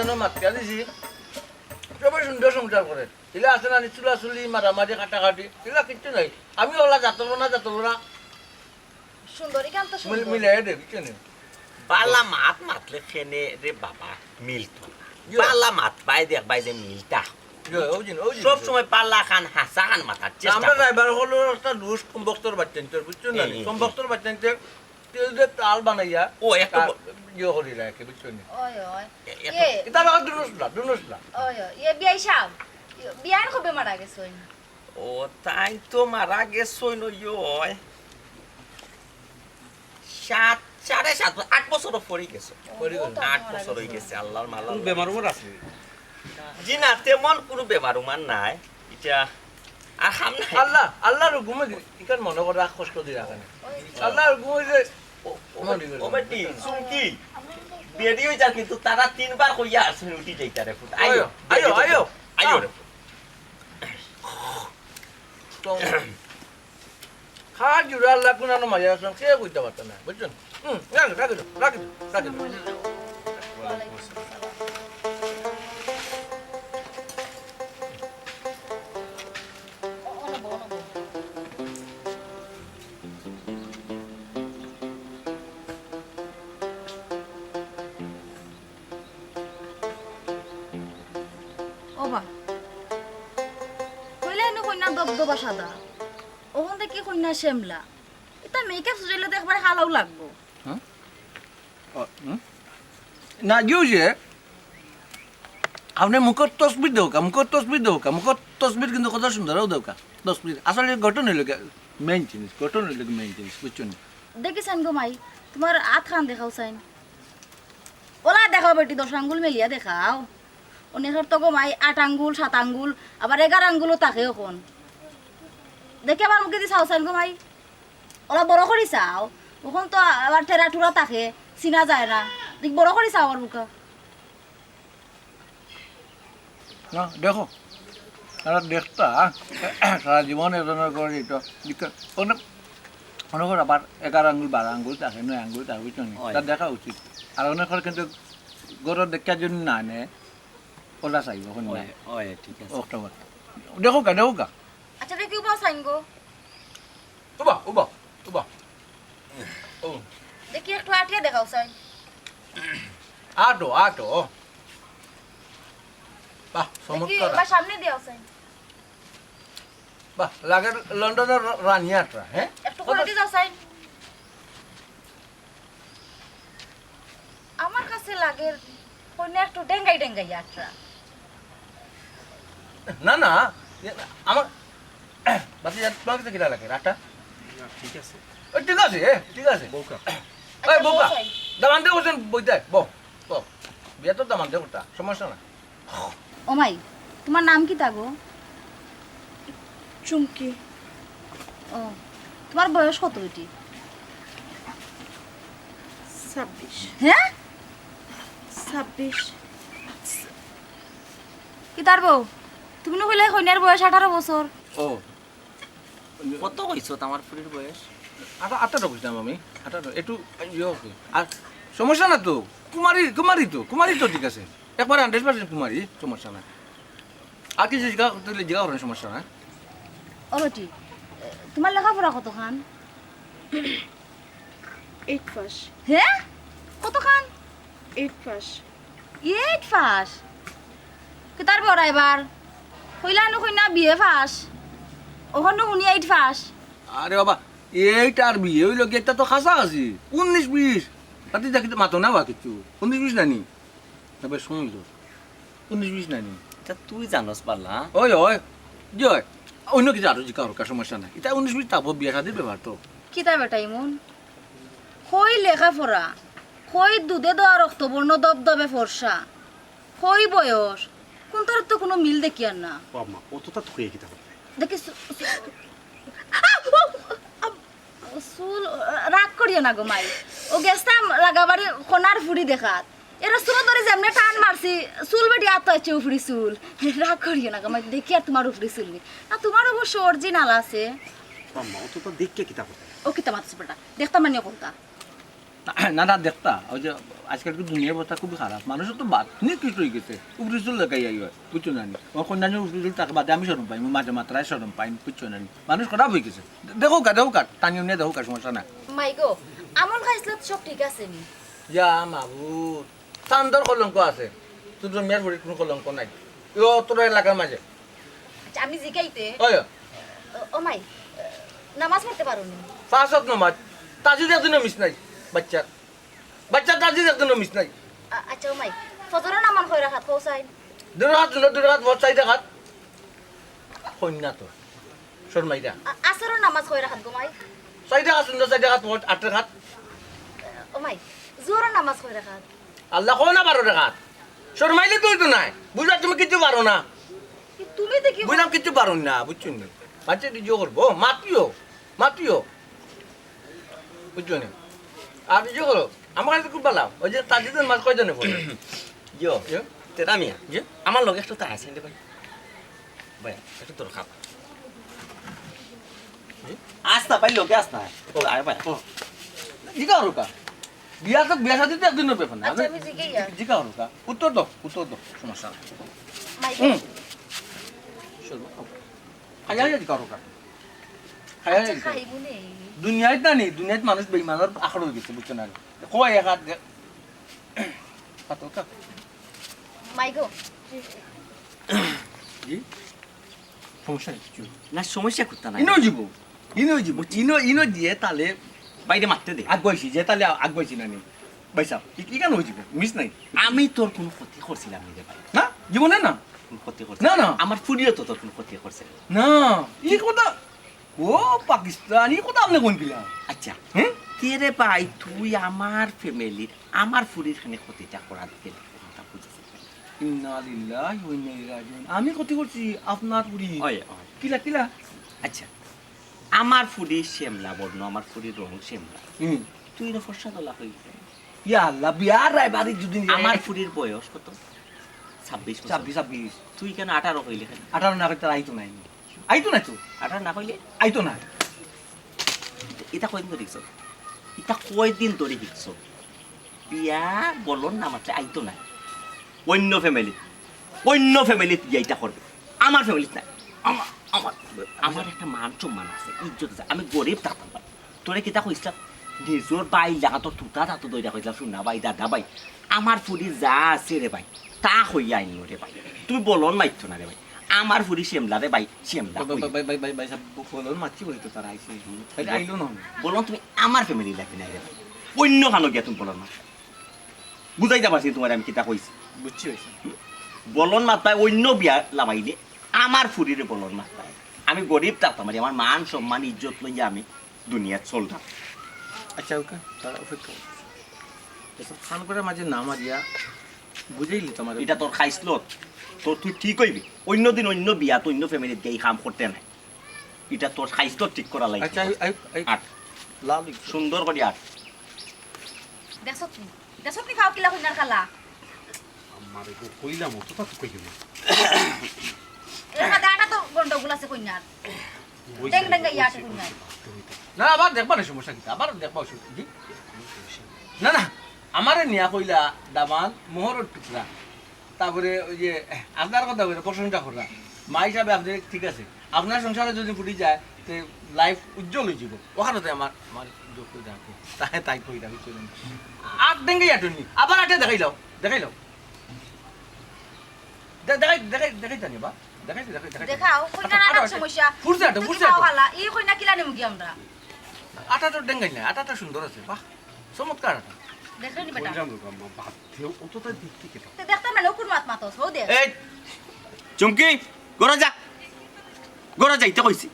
জন্য মাতকা দিছি সবাই সুন্দর সংসার করে এলা আছে না চুলাচুলি মারামারি কাটাকাটি এলা কিচ্ছু নাই আমি ওলা যাতবো না সুন্দরী কাম তো সুন্দর মিলাই দে কিছু নেই বালা মাত মাতলে খেনে রে বাবা মিলতো না বালা মাত বাই দেখ বাই যে মিলতা সব সময় পাল্লা খান হাসা খান মাথার চেষ্টা আমরা ড্রাইভার হলো একটা লুজ কমবক্তর বাচ্চানতে বুঝছো না কমবক্তর বাচ্চানতে তেল দিয়ে তাল বানাইয়া ও একটা ইয়ে করি রাখে বুঝছো না ওই ওই এটা বাবা দুনুসলা ওই এ বিয়াই সাহেব বিয়ান কবে মারা গেছই ও তাই তো মারা গেছই নয় 7.5 বছর পরে গেছে 8 বছর হয়ে গেছে আল্লাহর মালা বেমার উমার আছে জি না তেমন কোনো বেমার উমার নাই এটা আর হাম নাই আল্লাহর হুকুমে ইকান মনে করে কষ্ট দিয়ে রাখেন আল্লাহর হুকুমে যে ও বেটি সুমকি বেরি হই যা কিন্তু তারা 3 বার কইয়া আসুন উঠি যাইতা রে ফুট আয়ো রে তো খাওয়া জুড়ে আল্লাহ কোনানো মাঝে আসলাম সে বুঝতে পারতো না বুঝছেন রাখি ওবা কইলা এনে কইনা দবদবা সাদা ওখান থেকে কইনা শ্যামলা এটা মেকআপ সুজাইলে তো একবার হালাও লাগবো না যে আপনি মুখর তসবির দেওকা মুখর তসবির কিন্তু কত সুন্দর দেওকা তসবির আসলে গঠন হইল মেইন জিনিস বুঝছেন দেখিছেন গো মাই তোমার আট খান দেখাও চাইন ওলা দেখাও বেটি 10 আঙ্গুল মেলিয়া দেখাও অনেকের তো গো মাই 8 আঙ্গুল 7 আঙ্গুল আবার 11 আঙ্গুলও থাকে এখন দেখে আমার মুখে দি চাও চাইন গো মাই ওলা বড় করি চাও ওখান তো আবার টেরা টুরা থাকে চিনা যায় না দেখ বড় করি চাও আমার মুখা না দেখো আর দেখতা সারা জীবন এজনের করে এটা অনেক আবার 11 আঙ্গুল 12 আঙ্গুল থাকে 9 আঙ্গুল থাকে বুঝছেন তার দেখা উচিত আর অনেকের কিন্তু গরর দেখার জন্য না নে ওলা চাইব এখন ওই ঠিক আছে দেখো গা আচ্ছা দেখি উবা চাইন গো উবা ও দেখি একটু আটিয়া দেখাও চাই আটো বাহ চমৎকার বা সামনে দিও চাই বাহ লাগে লন্ডনের রানী আটরা হ্যাঁ একটু করে দি যাও চাই আমার কাছে লাগে কইনা একটু ডেঙ্গাই আটরা না আমার বাতি তোমার কাছে কিরা লাগে রাটা ঠিক আছে ঠিক আছে বউকা দামান দে বসেন বইতে বিয়ে তো দামান দে ওটা সমস্যা না ও মাই তোমার নাম কি তাগো চুমকি ও তোমার বয়স কত এটি 26 হ্যাঁ 26 কি তার বউ তুমি না কইলে কইনার বয়স 18 বছর ও কত হইছো তোমার ফুরির বয়স 18 বুঝলাম আমি 18 একটু আর সমস্যা না তো কুমারী তো ঠিক আছে একবারে 100% কুমারী সমস্যা না আর কিছু জিগা করেন সমস্যা না ও বেটি তোমার লেখাপড়া কতখান 8 পাস হ্যাঁ কতখান 8 পাস 8 পাস কি তার বড় এবার কইলা নো কইনা বিয়ে পাস ওখানে উনি 8 পাস আরে বাবা এইটা আর বিয়ে হইল কি একটা তো খাসা আছে 19-20 তাতে দেখি মাতো না বা কিছু 19-20 নানি তবে শুনলো 19-20 নানি এটা তুই জানোস পারলা ওই জয় অন্য কিছু আরো জিকা ওর সমস্যা নাই এটা 19-20 তাবো বিয়ে শাদির ব্যাপার তো কি তা বেটা ইমন কই লেখাপড়া কই দুধে দেওয়া রক্তবর্ণ দবদবে ফর্সা কই বয়স কোনটার তো কোনো মিল দেখি আর না বাবা ও তো তা তুই কি তা দেখি চুল রাগ করিও না গো মাই ও গেছতাম লাগাবারে কোনার ফুড়ি দেখাত এরা চুল ধরে যেমনে টান মারছি চুল বেটি আত আছে উফড়ি চুল রাগ করিও না গো মাই দেখি আর তোমার উফড়ি চুল না তোমার অবশ্য অরিজিনাল আছে বাবা ও তো দেখকে কি তা ও কি তা মারছিস বেটা দেখতাম মানে কোনটা না না দেখতা ওই যে আজকাল দুনিয়ার অবস্থা খুবই খারাপ মানুষের তো বাদ নিয়ে কিছু হয়ে গেছে উপরে চুল লাগাই হয় বুঝছো না নি ও কন্যানি উপরে চুল তাকে বাদে আমি সরম পাই মাঝে মাত্রায় সরম পাই বুঝছো না নি মানুষ খারাপ হয়ে গেছে দেখো কাট টানিও নিয়ে দেখো সমস্যা না মাইগো আমন খাইছিল সব ঠিক আছে নি যা মাবুদ চান্দর কলঙ্ক আছে তোর মেয়ের বাড়ির কোনো কলঙ্ক নাই ও তোর এলাকার মাঝে আচ্ছা, আমি জিগাইতে ওই ও মাই নামাজ পড়তে পারো নি ফাঁসত নমাজ তাজিদ একদিনও মিস নাই বাচ্চা তাজিদ একদিনও মিস নাই আচ্ছা ও মাই ফজরের নামান কই রাখাত কৌসাইন দুই রাত ভোট 4 টাকাত কন্যা তো শর্মাইরা আসরের নামাজ কই রাখাত গো মাই 4 টাকা সুন্দর 4 টাকাত ভোট 8 টাকাত ও মাই জোরের নামাজ কই রাখাত আল্লাহ কো না 12 টাকাত শর্মাইলে তুই তো নাই বুঝা তুমি কিছু পারো না তুমি দেখি বুঝলাম কিছু পারো না বুঝছো না বাচ্চা দিও করবো মাতিও বুঝছো না আর দিও করো আমার কাছে খুব ভালো ওই যে তাজিদের মাছ কয়জনে পড়ে ইয়ো তেরা মিয়া যে আমার লগে একটু তা আছে ভাই ভাই একটু তোর খাপ আস্তা ভাই লোকে আস্তা ও আয় ভাই জিকা হরুকা বিয়া সাথে তো একদিনের ব্যাপার না আচ্ছা আমি জিগাইয়া জিকা হরুকা উত্তর দাও সমস্যা না মাই খাইয়া জিকা হরুকা খাইয়া জিকা খাইবো নে দুনিয়ায় না নেই দুনিয়ায় মানুষ বেইমানের আখড় হয়ে গেছে বুঝছো না কয় এক হাত কাটো মাইগো জি সমস্যা কিছু না সমস্যা করতে না ইনো জীব ইনো দিয়ে তাহলে বাইরে মারতে দে আগবাইছি যে তাহলে আগবাইছি না নি বাইসা কি কেন হয়ে যাবে মিস নাই আমি তোর কোনো ক্ষতি করছিলাম নি রে ভাই না জীবনে না কোনো ক্ষতি করছি না, না। আমার ফুরিও তো তোর কোনো ক্ষতি করছে না এই কথা ও পাকিস্তান এই কথা আপনি কোন কিলা আচ্ছা হ্যাঁ তেরে ভাই তুই আমার ফ্যামিলির আমার ফুরির খানে ক্ষতিটা করা দিতে কথা বুঝেছিস ইন্না লিল্লাহি ওয়া ইন্না ইলাইহি রাজিউন আমি ক্ষতি করছি আপনার পুরি ওই কিলা আচ্ছা আমার ফুরি শ্যামলা বর্ণ আমার ফুরির রং শ্যামলা হুম তুই না ফর্সা দলা হয়ে গেছে ইয়া আল্লাহ বিয়ার রায়বাড়ি যদি আমার ফুরির বয়স কত 26 বছর 26 তুই কেন 18 হইলে কেন 18 না করতে আইতো নাই তো 18 না হইলে আইতো না এটা কয়দিন ধরে দেখছ এটা কয়দিন ধরে দেখছ বিয়া বলন না মাত্র আইতো না অন্য ফ্যামিলি বিয়া এটা করবে আমার ফ্যামিলি না আমার আমার আমার একটা মান সম্মান আছে ইজ্জত আছে আমি গরিব থাকতাম পারি তোরে কিতা কইছিলাম নিজর বাই লাগা তোর তুতা তাতো দইরা কইছিলাম শুনা ভাই দাদা ভাই আমার ফুরি যা আছে রে ভাই তা হইয়া আইন রে ভাই তুমি বলন মাইতো না রে ভাই আমার ফুরি শ্যামলা রে ভাই শ্যামলা ভাই সব বলন মাছি বলি তো তারা আইছে আইলো না বলুন তুমি আমার ফ্যামিলি লাগবে না রে ভাই অন্য খানো গিয়া তুমি বলন না বুঝাইতে পারছি তোমার আমি কিতা কইছি বুঝছি হইছে বলন মাত্রায় অন্য বিয়া লাগাইলে আমার ফুরিরে বলন মাত্রায় আমি গরিব থাকতাম আর আমার মান সম্মান ইজ্জত লইয়া আমি দুনিয়া চলতাম আচ্ছা ওকে তারা অপেক্ষা এসব খান করে মাঝে না মারিয়া বুঝাইলি তোমার এটা তোর খাইছিল তোর তুই ঠিক হইবি অন্য দিন অন্য বিয়া তো অন্য ফ্যামিলির গিয়ে কাম করতে নাই এটা তোর খাইছিল ঠিক করা লাগে আচ্ছা আট লাল সুন্দর করে আট দেখছত নি খাও কিলা কইনার খালা আমার কইলাম তো তা তো কই গেল এর মধ্যে আটা তো গন্ডগোল আছে কইনার ডেং ডেং ইয়াতে কইনার না আবার দেখবা না সমস্যা কি আবার দেখবা জি না আমারে নিয়া কইলা দামান মোহরের টুকরা তারপরে ওই যে আপনার কথা বলে প্রশংসা করা মা হিসাবে আপনি ঠিক আছে আপনার সংসারে যদি ফুটি যায় তো লাইফ উজ্জ্বল হয়ে যাব ওখানে আমার যোগ করে যাবো তাই কই রাখি চলুন আট ডেঙ্গে আটুনি আবার আটে দেখাই লাও দেখাই জানি বা দেখাই দেখাও কইনার আটা সমস্যা ফুরছে খালা এই কইনা কিলা নেমু কি আমরা আটাটা ডেঙ্গাই না আটাটা সুন্দর আছে বাহ চমৎকার আটা দেখলে নি বেটা কইলাম তো বাদ দেও অতটা দেখতে কেটা তে দেখতে না কোন মাতস হো দে এই চুমকি গড়া যাইতে কইছি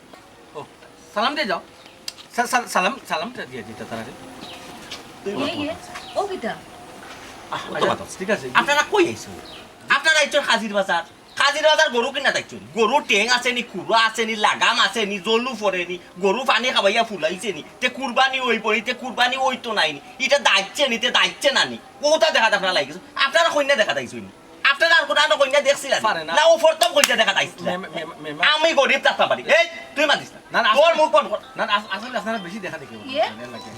ও সালাম দিয়ে যাও সালামটা দিয়ে দিতে তারা ইয়ে ও কিটা ঠিক আছে আপনারা কই আইছো আপনারা আইছো হাজির বাজার গরু কিনা দেখছো গরু টেং আছে নি কুড়া আছে নি লাগাম আছে নি জলু পরে নি গরু পানি খাবাইয়া ফুলাইছে নি তে কুরবানি ওই পড়ি তে কুরবানি ওই তো নাই নি এটা দাইছে নি তে দাইছে না নি ওটা দেখা আপনারা লাগিছে আপনারা কইনা দেখা দাইছো নি আপনারা আর কোটা কইনা দেখছিলেন পারে না। না ও প্রথম কইনা দেখা তাইছিল আমি গরিব থাকতে পারি এই তুই মানিস না না, না, তোর মুখ কোন না আসলে আপনারা বেশি দেখা দেখি ইয়ে?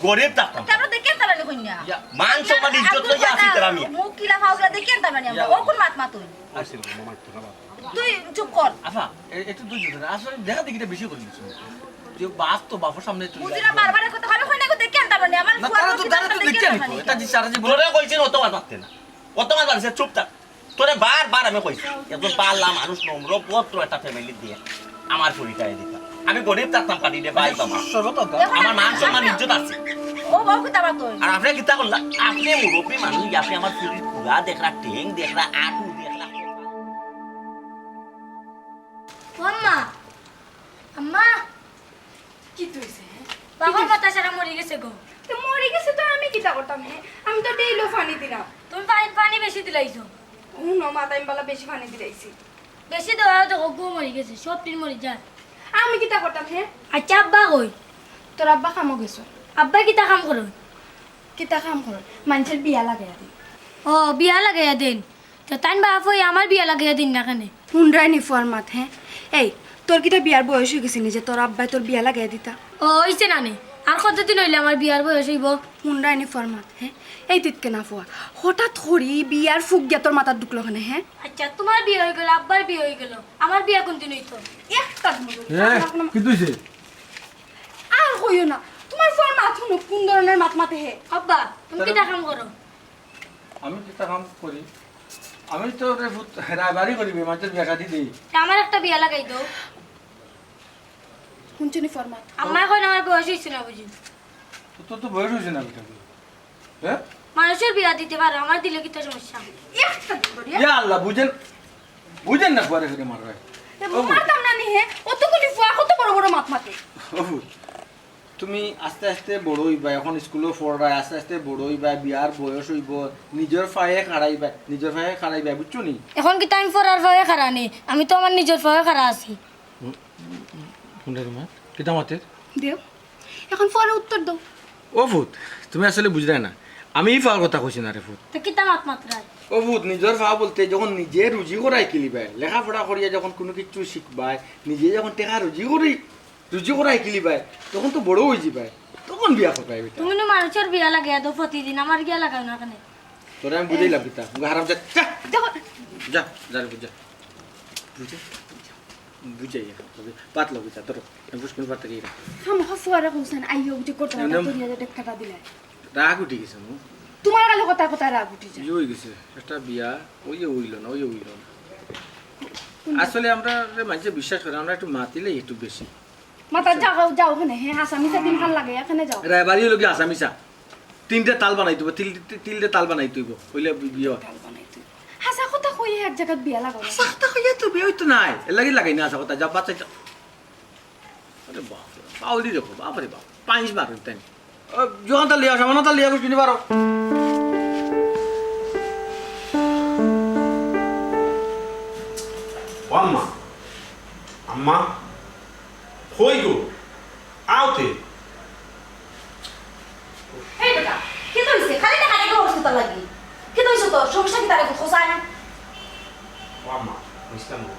গরিব থাকতাম তারপর দেখেন তার মানে কইনা মান সম্মান ইজ্জত লইয়া আছি তেরা মিয়া মুখ কিলা ফাউলা দেখেন তার মানে আমরা ও কোন মাত মাতুই আসছিল মামা তো না তুই চুপ কর আফা একটু দুই না আসলে দেখা দেখিটা বেশি করে দিচ্ছ যে বাস তো বাপের সামনে চলে বুঝিনা বারবার কথা কই কইনা কো দেখেন তার মানে আমার না ফুয়া তারা তো দেখতে নিতো এটা যে সারা জীবন তোরে কইছিস অত বার পারতে না অত বার পারছে চুপ থাক তোরে বারবার আমি কইছি একজন পাল্লা মানুষ নম্র পত্র একটা ফ্যামিলি দিয়ে আমার পরিচয় দিতা আমি গরিব থাকতাম পারি রে ভাই বাবা সর্বত আমার মান সম্মান ইজ্জত আছে ও বউ কথা মাতুই আর আপনি কিতা করলা আপনি মুরব্বী মানুষ আপনি আমার শরীর পুরা দেখরা ঠেং দেখরা আটু দেখরা আম্মা আম্মা কি তুইছে বাবার কথা সারা মরে গেছে গো তো মরে গেছে তো আমি কিতা করতাম হে আমি তো ডেইলো পানি দিলাম তুমি পানি পানি বেশি দিলাইছো হুনো মাথায় বালা বেশি পানি দিলাইছি বেশি দেওয়া তো গো মরে গেছে সব টিন মরে যায় আমি কিতা করতাম হে আচ্ছা আব্বা কই তোর আব্বা কামো গেছো আব্বা কিতা কাম করো কিতা কাম কর মানুষের বিয়া লাগাইয়া দি ও বিয়া লাগাইয়া দেন তো তাই বাপ হই আমার বিয়া লাগাইয়া দিন না কেন হুন্ডাই নি ফুয়ার মাত হ্যাঁ এই তোর কিটা বিয়ার বয়স হয়ে গেছে নিজে তোর আব্বাই তোর বিয়া লাগাইয়া দিতা ও হইছে না নে আর কতদিন হইলে আমার বিয়ার বয়স হইব হুন্ডাই নি ফুয়ার মাত হ্যাঁ এই তিতকে না ফুয়া হঠাৎ করি বিয়ার ফুক গিয়া তোর মাথার ঢুকলো ওখানে হ্যাঁ আচ্ছা তোমার বিয়ে হয়ে গেল আব্বার বিয়ে হয়ে গেল আমার বিয়া কোন দিন হইতো একটা কি তুইছে আর কইও না তোমার ফুয়ার মাত শুনো কোন ধরনের মাত মাতে হে আব্বা তুমি কিতা কাম করো আমি যেটা কাম করি আমি তো রায়বাড়ি করিবি মাঝে বিয়া দি দিই তা আমার একটা বিয়া লাগাই দাও শুনছনি ফুয়ার মাত আম্মা এখন আমার বয়স হইছে না বুঝি তোর তো বয়স হয়েছে না বেটা হ্যাঁ মানুষের বিয়া দিতে পারো আমার দিলে কিতা সমস্যা একটা ধরিয়া ইয়া আল্লাহ বুঝেন না পরে করে মারবে মারতাম না নি হে অতগুলি ফুয়া কত বড় বড় মাত মাতে তুমি আস্তে আস্তে বড় হইবা এখন স্কুলে পড়ায় আস্তে আস্তে বড় হইবা বিয়ার বয়স হইব নিজের পায়ে খাড়াইবা বুঝছো নি এখন কি টাইম ফর আর ভয়ে খারা নেই আমি তো আমার নিজের ভয়ে খারা আছি শুনলে তোমার কিতা মাতের দেও এখন ফুয়ারে উত্তর দাও ও ভূত তুমি আসলে বুঝলে না আমি পাওয়ার কথা কইছি না রে ভূত তো কিতা মাত মাত্রায় ও ভূত নিজের পা বলতে যখন নিজে রুজি করাই কিলিবাই লেখাপড়া করিয়া যখন কোনো কিছু শিখবাই নিজে যখন টেকা রুজি করাই কিলিবাই তখন তো বড় হয়ে যাবাই তখন বিয়া করবাই বেটা তুমি না মানুষের বিয়া লাগে তো প্রতিদিন আমার গিয়া লাগাও না কেন তোরা আমি বুঝাইলাম কিতা হারাম যা দেখো যা রে বুঝা বুঝাইয়া পাতলো বুঝা তোর পুষ্কিন পাত থেকে হাম ফুয়ারে কইছেন আইও যে করতে না দুনিয়া যে টাকা দিলে রাগ উঠে গেছে মু তোমার গালে কথা কথা রাগ উঠি যায় হয়ে গেছে একটা বিয়া হইল না আসলে আমরা মানুষে বিশ্বাস করে আমরা একটু মাতিলে একটু বেশি মাতা যাও ওখানে হ্যাঁ আসামিসা দিন ভাল লাগে এখানে যাও রায়বাড়ি হলো কি আসামিসা তিনটে তাল বানাই দিব তিনটে তাল বানাই তুইব হইলে বিয়ে তাল বানাই তুই হাসা কথা কই এক জায়গাত বিয়া লাগাও সাথে হইয়া তো বিয়ে হইতো নাই এর লাগি লাগাই না আসা কথা যা বাচ্চা আরে বাপ পাউলি দেখো বাপরে বাপ 5 বার হইতেন যখন তার লিয়া সামান্য তার লিয়া কিনে পারো আম্মা আম্মা কই গো আউতে এই বেটা কি হইছে খালি না খালি করছিস তো লাগি কি হইছে তোর সমস্যা কি তারে খোসায় না আম্মা বুঝতাম না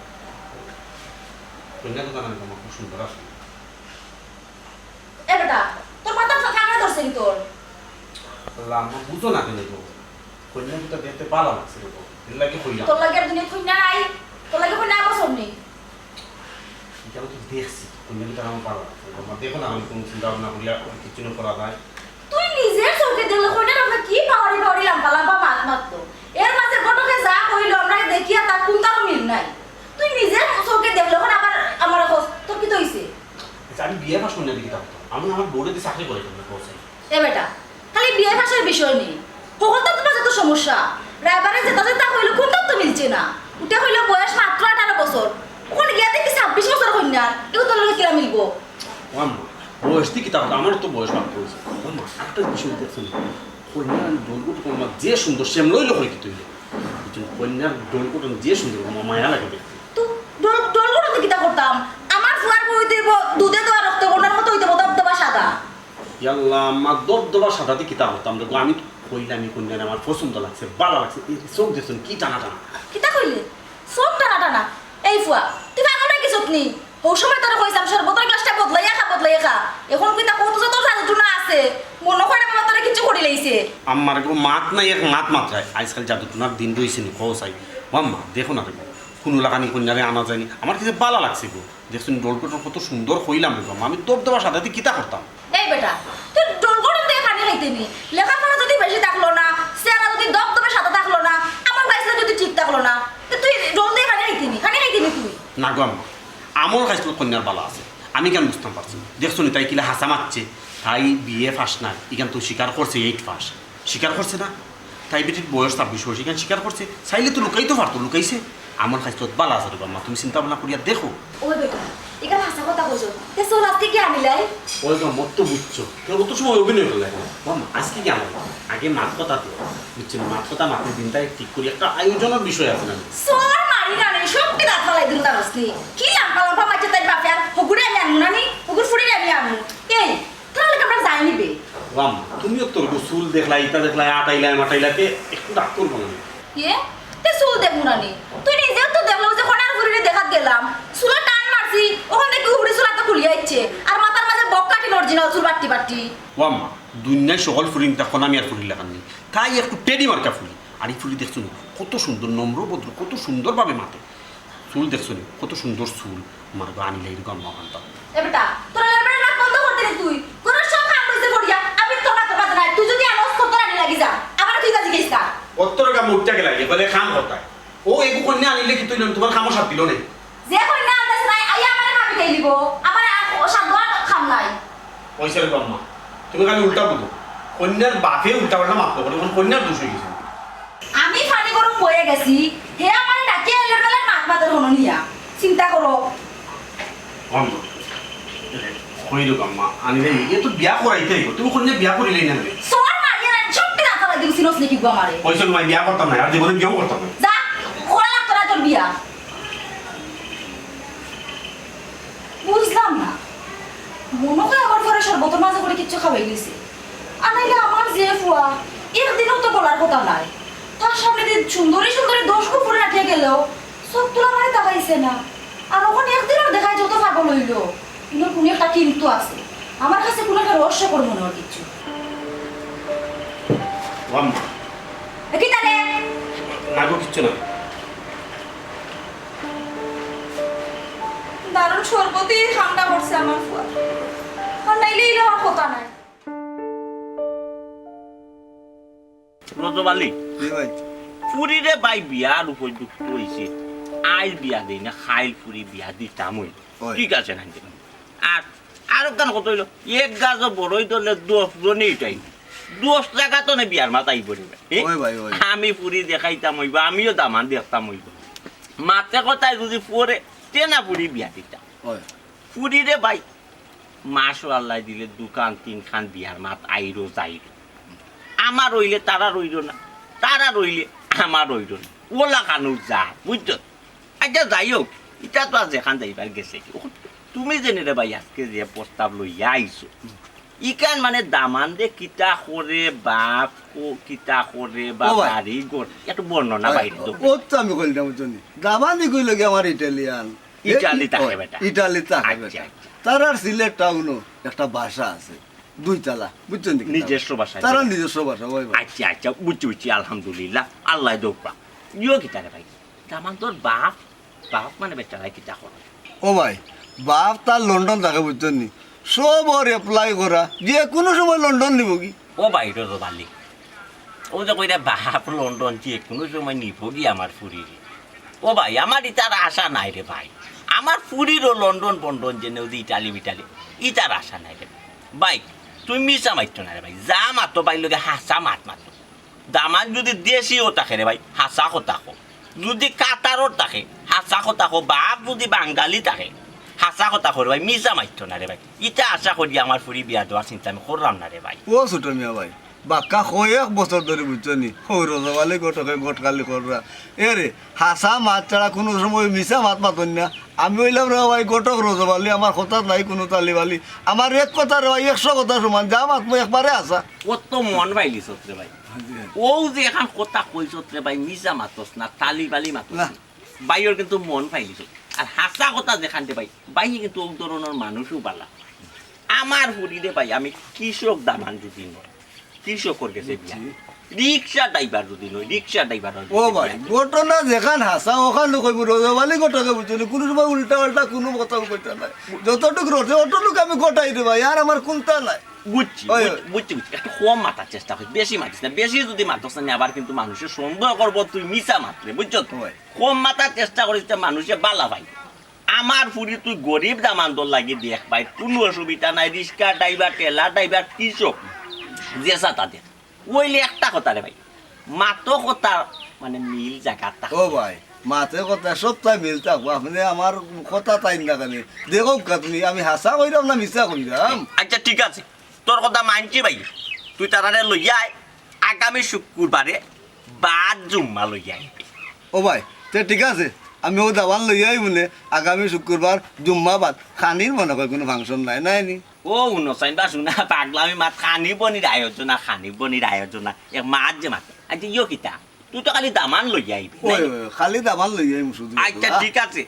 কন্যা তো জানান তোমার খুব সুন্দর আসলে এ বেটা তোর মাথা কামড়া ধরছে কি তোর আম্মা বুঝো না কেন গো কন্যা তো দেখতে পালা লাগছে গো এর লাগে কইলাম তোর লাগে দুনিয়া খুঁজ না নাই তোর লাগে খুঁজ না বসর নেই এটা তো দেখছি কন্যা তো আমার পালা লাগছে আমার দেখো না আমি কোনো চিন্তা ভাবনা করিয়া কিছু না করা যায় তুই নিজের চোখে দেখলে কইনা আমরা কি পাওয়ারি লাম্বা মাত মারতো এর মাঝে ঘটকে যা কইলো আমরা দেখিয়া তার কোনটাও মিল নাই তুই নিজের চোখে দেখলে কোন আমার তোর কি হইছে আচ্ছা আমি বিয়ে পাস কন্যা দিকে থাকতো আমি আমার বোর্ডে দিয়ে চাকরি করে তোমরা পৌঁছাই এ বেটা খালি বিয়ে ভাষার বিষয় নেই সকলটা তোমার যত সমস্যা রাইবারে যেটা যেটা হইলো কোনটাও তো মিলছে না উঠে হইলো বয়স মাত্র 18 বছর ওখানে গিয়া দেখি 26 বছর কন্যা এগুলো তোর লগে কিরা মিলবো আম্মা বয়স থেকে তার আমার তো বয়স মাত্র হয়েছে আম্মা একটা বিষয় দেখছেন কন্যার দোলকুট তোমার যে সুন্দর শ্যাম লইল হইতে তুই কন্যার দোলকুট যে সুন্দর আমার মায়া লাগে দেখতে তো ডল করতে কিটা করতাম আমার ফুয়ার বই দেব দুধে দেওয়া রক্ত কোনার মতো হইতে দবদবা সাদা ইয়াল্লা আম্মা দবদবা সাদাতে কিতা করতাম দেখো আমি কইলামি কন্যার আমার পছন্দ লাগছে ভালো লাগছে এই চোখ দেখছেন কি টানা টানা কিতা কইলে সব টানা টানা এই ফুয়া তুই পাগল হয়ে গেছত নি ও সময় তোরা কইছাম সর্বতর গ্লাসটা বদলাইয়া খা এখন কইতা কত যত জাদু না আছে মনে করে বাবা তোরা কিছু করি লাইছে আমার গো মাত নাই এক মাত মাত্রায় আজকাল জাদু টুনার দিন রয়েছে নি কও চাই আম্মা দেখো না রে কোনো লাগানি কন্যারে আনা যায়নি আমার কিছু ভালো লাগছে গো দেখছেন ডলকটর কত সুন্দর হইলাম রে বাবা আমি দব দেওয়ার সাথে কিতা করতাম এই বেটা তুই ডলগড়ন দিয়ে খানি খাইতেনি লেখাপড়া যদি বেশি থাকলো না সেরা যদি দপদপের সাথে থাকলো না আমার গাইছটা যদি ঠিক থাকলো না তুই ডল দিয়ে খানি খাইতেনি তুই না গো আম্মা আমার কাছে কন্যার বালা আছে আমি কেন বুঝতাম পারছি দেখছো নি তাই কিলা হাসা মারছে তাই বিয়ে ফাঁস না এখান তো স্বীকার করছে 8 পাস স্বীকার করছে না তাই বেটির বয়স 26 বছর এখানে স্বীকার করছে চাইলে তো লুকাইতে পারতো লুকাইছে আমার কাছে তো বালা আছে রে বাবা তুমি চিন্তা ভাবনা করিয়া দেখো ওই বেটা এখানে হাসা কথা কইছো তে সোল আজকে কি আনিলাই ওই গো মত তো বুঝছো তোর কত সময় অভিনয় করলে বাবা আজকে কি আমার আগে মাত কথা তো বুঝছেন মাত কথা মাতের দিনটাই ঠিক করি একটা আয়োজনের বিষয় আছে না সোর মারি না নেই সব কি দাঁত ফালাই দিল তার আসনি কি লাম্পা মাইছে তাই বাপে আর হগুড়ে আমি আনু নানি হগুর ফুড়ি আমি আনু এই তাহলে আমরা যাই নিবে বাবা তুমিও তোর চুল দেখলা ইটা দেখলা আটাইলা মাটাইলাকে একটু ডাক করবো না কে তে সুল দেখ মুনানি তুই নিজেও তো দেখলো যে কোনার ফুড়িরে দেখাত গেলাম সুলা টান মারছি ওখান থেকে হুড়ি সুলা তো খুলিয়া ইচ্ছে আর মাথার মাঝে বক্কাটি অরিজিনাল চুল বাট্টি ওয়াম্মা দুনিয়ায় সকল ফুলি তখন আমি আর ফুলি লাগাননি তাই একটু টেডি মার্কা ফুলি আর এই ফুলি দেখছো কত সুন্দর নম্র ভদ্র কত সুন্দরভাবে মাতে চুল দেখছো কত সুন্দর চুল আমার আনিলে এরকম মহান্তা এ বেটা তোরা লেবের নাক বন্ধ করতে রে তুই কোন সব কাম কইতে পড়িয়া আমি তো না তো বাদ নাই তুই যদি আনস তো তোরা লাগি যা আবার তুই কাজে গেছিস কত্তর গা মুখটা গেলা বলে খাম হতায় ও এগু কন্যা আনিলে কি তুই তোমার খামো সাথ দিল নেই যে কই না আনদাস নাই আইয়া আমারে খাবি খাই দিব আমার সাদওয়া খাম নাই পয়সা রে বাম্মা তুমি খালি উল্টা বুঝো কন্যার বাপে উল্টা পাল্টা মারতে পারে কন্যার দোষ হয়ে গেছে আমি ফানি গরম বয়ে গেছি হে আমার ডাকি এলের বেলা মাত হনো নিয়া চিন্তা করো বাম্মা কইল বাম্মা আনিলে এ তো বিয়া করাইতে হইব তুমি কন্যা বিয়া করিলেই না সোর মারিয়া না ছোট্ট না তালা দিছিস নাকি গো আমারে পয়সা তোমায় বিয়া করতাম না আর জীবনে বিয়াও করতাম না যা ওরা লাগতো না তোর বিয়া বুঝলাম না মনে হয় আমার ঘরে সর্বত মাঝে করে কিচ্ছু খাওয়াই দিছে আর নাইলে আমার যে ফুয়া একদিনও তো বলার কথা নাই তার সামনে দিয়ে সুন্দরী দোষ কুপুরে রাখিয়া গেলেও সব তোলা মানে তাকাইছে না আর ওখানে একদিনও দেখায় যত পাগল হইল কিন্তু কোনো একটা কিন্তু আছে আমার কাছে কোনো একটা রহস্য করে মনে হয় কিচ্ছু বাম্মা কি তাহলে না গো কিচ্ছু না দারুণ সর্বতই ঠান্ডা পড়ছে আমার ফুয়া আর নাইলে এই আমার কথা নাই রজব আলী ফুরিরে বাই বিয়ার উপযুক্ত হয়েছে আইল বিয়া দেই না খাইল ফুরি বিয়া দিতাম ঠিক আছে না আর আরো কেন কত হইলো এক গাছ বড়ই ধরলে 10 জনে এটাই 10 টাকা তো না বিয়ার মাথায় পড়বে আমি ফুরি দেখাইতাম হইব আমিও দামান দেখতাম হইব মাতে কথায় যদি পরে তেনা ফুরি বিয়া দিতাম ফুরিরে বাই মাসও আল্লাহ দিলে 2-3 খান বিয়ার মাত আইরো যাইরো আমার রইলে তারা রইল না তারা রইলে আমার রইল না ওলা কানু যা বুঝছো আচ্ছা যাই হোক এটা তো আর যেখান যাইবার গেছে তুমি জেনে রে ভাই আজকে যে প্রস্তাব লইয়া আইছো ইকান মানে দামান দে কিতা করে বাপ ও কিতা করে বা বাড়ি গোর একটু বর্ণনা বাইরে দেবো ও তো আমি কইলাম জানি দামানি কইল কি আমার ইটালিয়ান ইটালি থাকে বেটা ইটালি থাকে বেটা তার আর সিলেট টাউনও একটা ভাষা আছে 2 তালা বুঝছেন নিজস্ব ভাষা তার নিজস্ব ভাষা ওই আচ্ছা আচ্ছা বুঝছি আলহামদুলিল্লাহ আল্লাহ দোপা ইও কিতা রে ভাই দামান তোর বাপ বাপ মানে বেচারা কিতা করে ও ভাই বাপ তার লন্ডন থাকে বুঝছেন নি সব ওর এপ্লাই করা যে কোনো সময় লন্ডন নিব কি ও বাইরে তো বালি ও যে কইরা বাপ লন্ডন যে কোনো সময় নিব কি আমার ফুরিরে ও ভাই আমার ইটার আশা নাই রে ভাই আমার ফুরিরও লন্ডন বন্ডন যে নেও ইটালি বিটালি ইটার আশা নাই রে ভাই তুই মিশা মারতো না রে ভাই যা মাতো ভাই লোকে হাসা মাতো দামার যদি দেশিও থাকে রে ভাই হাসা কথা কো যদি কাতারও থাকে হাসা কথা কো বাপ যদি বাঙালি থাকে হাসা কথা কর ভাই মিশা মারতো না রে ভাই ইটা আশা করি আমার ফুরি বিয়া দেওয়ার চিন্তা আমি করলাম না রে ভাই ও ছোট মিয়া ভাই বাক্কা কয়েক বছর ধরে বুঝছেন নি ও রোজাবালি গটকে গটকালি কররা এরে হাসা মাত ছাড়া কোনো সময় মিশা মাত মাতন না আমি হইলাম রে ভাই গটক রোজাবালি আমার কথা নাই কোনো তালিবালি আমার এক কথা রে ভাই 100 কথা সমান যা মাত একবারে আসা কত মন পাইলিস রে ভাই ও যে এখন কথা কইছত রে ভাই মিছা মাতস না তালি বালি মাতস না। বাইর কিন্তু মন পাইলিছ আর হাসা কথা দেখান দে ভাই বাইয়ে কিন্তু ও ধরনের মানুষও বালা আমার হুড়িরে ভাই আমি কৃষক দামান যদি নয় কৃষকর গেছে বিয়া রিক্সা ড্রাইভার যদি নয় রিক্সা ড্রাইভার ও ভাই ঘটনা যেখান হাসা ওখানে কইব রোজাবালি ঘটকে বুঝলি কোনো সময় উল্টা পাল্টা কোনো কথা কইতা নাই যতটুকু রোজে অতটুকু আমি ঘটাই দে ভাই আর আমার কোনটা নাই বুঝছি ওই, বুঝছি বুঝছি একটু কম মাতার চেষ্টা করি বেশি মাতিস না বেশি যদি মাতস না আবার কিন্তু মানুষের সন্দেহ করবো তুই মিছা মাত্রে বুঝছো তো ওই। কম মাতার চেষ্টা করিস মানুষে বালা ভাই আমার ফুরি তুই গরিব দামান্দর লাগি দেখ ভাই কোনো অসুবিধা নাই রিক্সা ড্রাইভার টেলা ড্রাইভার কৃষক যেসা তাদের ওইলে একটা কথা রে ভাই মাতো কথা মানে মিল জায়গা ও ভাই মাতে কথা সব তাই মিল থাকবো আপনি আমার কথা তাই না কেন দেখো তুমি আমি হাসা কইরাম না মিছা কইরাম আচ্ছা ঠিক আছে তোর কথা মানছি ভাই তুই তারারে লইয়া আয় আগামী শুক্রবারে বাদ জুম্মা লইয়া আয় ও ভাই তে ঠিক আছে আমি ও দাবান লইয়াই বলে আগামী শুক্রবার জুম্মা বাদ খানির মনে হয় কোনো ফাংশন নাই নাই নি ও উনসাইন বা শুনা পাগলামি মাত খানি বনির আয়োজনা এক মাত যে মাত আচ্ছা ইয়ো কিতা তুই তো খালি দামান লইয়া আইবি ওই ওই, খালি দাবান লইয়াই শুধু আচ্ছা ঠিক আছে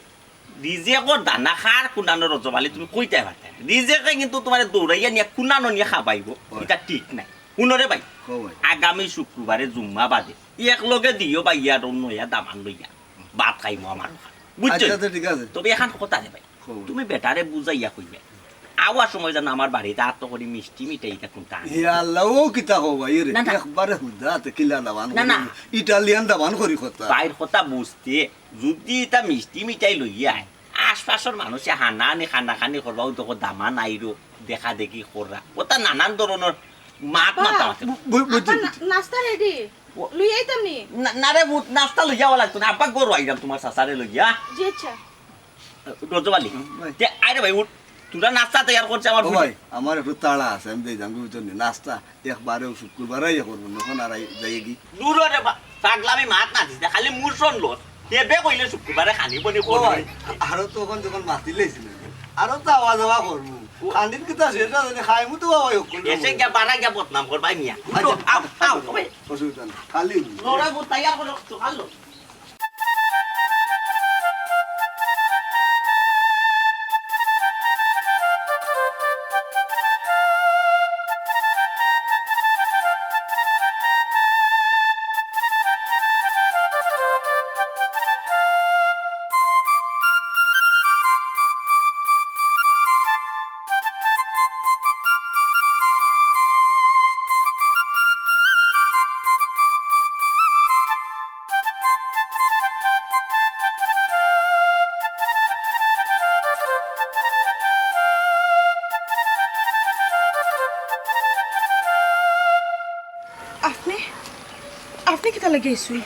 রিজেকর দানা খার কুনানো রজবালি তুমি কইতে পারতে রিজেকে কিন্তু তোমার দৌড়াইয়া নিয়ে কুনানো নিয়ে খাবাইব এটা ঠিক নাই শুনরে ভাই ও ভাই আগামী শুক্রবারে জুম্মা বাদে এক লগে দিও ভাই ইয়ার নয়া দামান লইয়া ভাত খাইমো আমার বুঝছো আচ্ছা ঠিক আছে তবে এখন কথা রে ভাই তুমি বেটারে বুঝাইয়া কইবে আওয়ার সময় যেন আমার বাড়িতে আত্ম করি মিষ্টি মিঠাইটা কোনটা ইয়া আল্লাহ ও কিতা কো ভাই রে না, না। একবারে হুদা তে কিলা দাবান না, না। ইটালিয়ান দাবান করি কথা বাইর কথা বুঝতে যদি এটা মিষ্টি মিঠাই লইয়া আয় আশপাশের মানুষে হানানি খানাখানি করবাও তো দামা নাইরো দেখা দেখি কররা ওটা নানান ধরনের মাত মাতা বুঝছি নাস্তা রেডি লই আইতাম নি না রে বুট নাস্তা লইয়া লাগতো না আব্বা গরু আইলাম তোমার সাসারে লইয়া জি আচ্ছা রজবালি ভাই। তে আরে ভাই উঠ তোরা নাস্তা তৈয়ার করছে আমার ও ভাই আমার একটু তাড়া আছে আমি দেই জানবি বুঝলি নাস্তা একবারে শুক্রবারে ইয়ে করবো নখন আর যাই কি দূর রে পাগলামি মাত না দিস খালি মুরসন লোট হেবে কইলে শুক্রবারে খানি বনি ও করবে ভাই আরো তখন যখন মাতি লেছিল আরো তো আওয়া যাওয়া করবো খান্ডির কিতা সেটা জানি খাইমু তো বাবা এসে গিয়া বারা গিয়া বদনাম করবাই মিয়া আও আও ভাই অসুবিধা নেই খালি লোরা গো তৈয়ার করো তো খালো আপনি কিতা লাগে আইসুই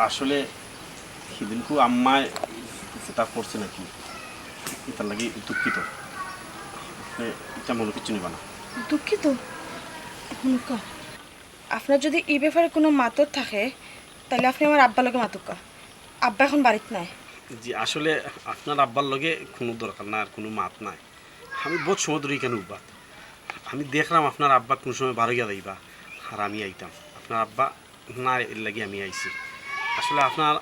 আসলে সেদিনকু আম্মায় সেটা করছে নাকি এটার লাগে দুঃখিত আপনি এটা মনে কিছু নিবা না দুঃখিত হুনকা আপনার যদি এই ব্যাপারে কোনো মাতর থাকে তাহলে আপনি আমার আব্বার লগে মাতুকা আব্বা এখন বাড়িতে নাই জি আসলে আপনার আব্বার লগে কোনো দরকার না আর কোনো মাত নাই আমি বহুত সময় ধরে এখানে উঠবা আমি দেখলাম আপনার আব্বা কোন সময় বারো গিয়া যাইবা আর আমি আইতাম আপনার আব্বা না এর লাগে আমি আইছি আসলে আপনার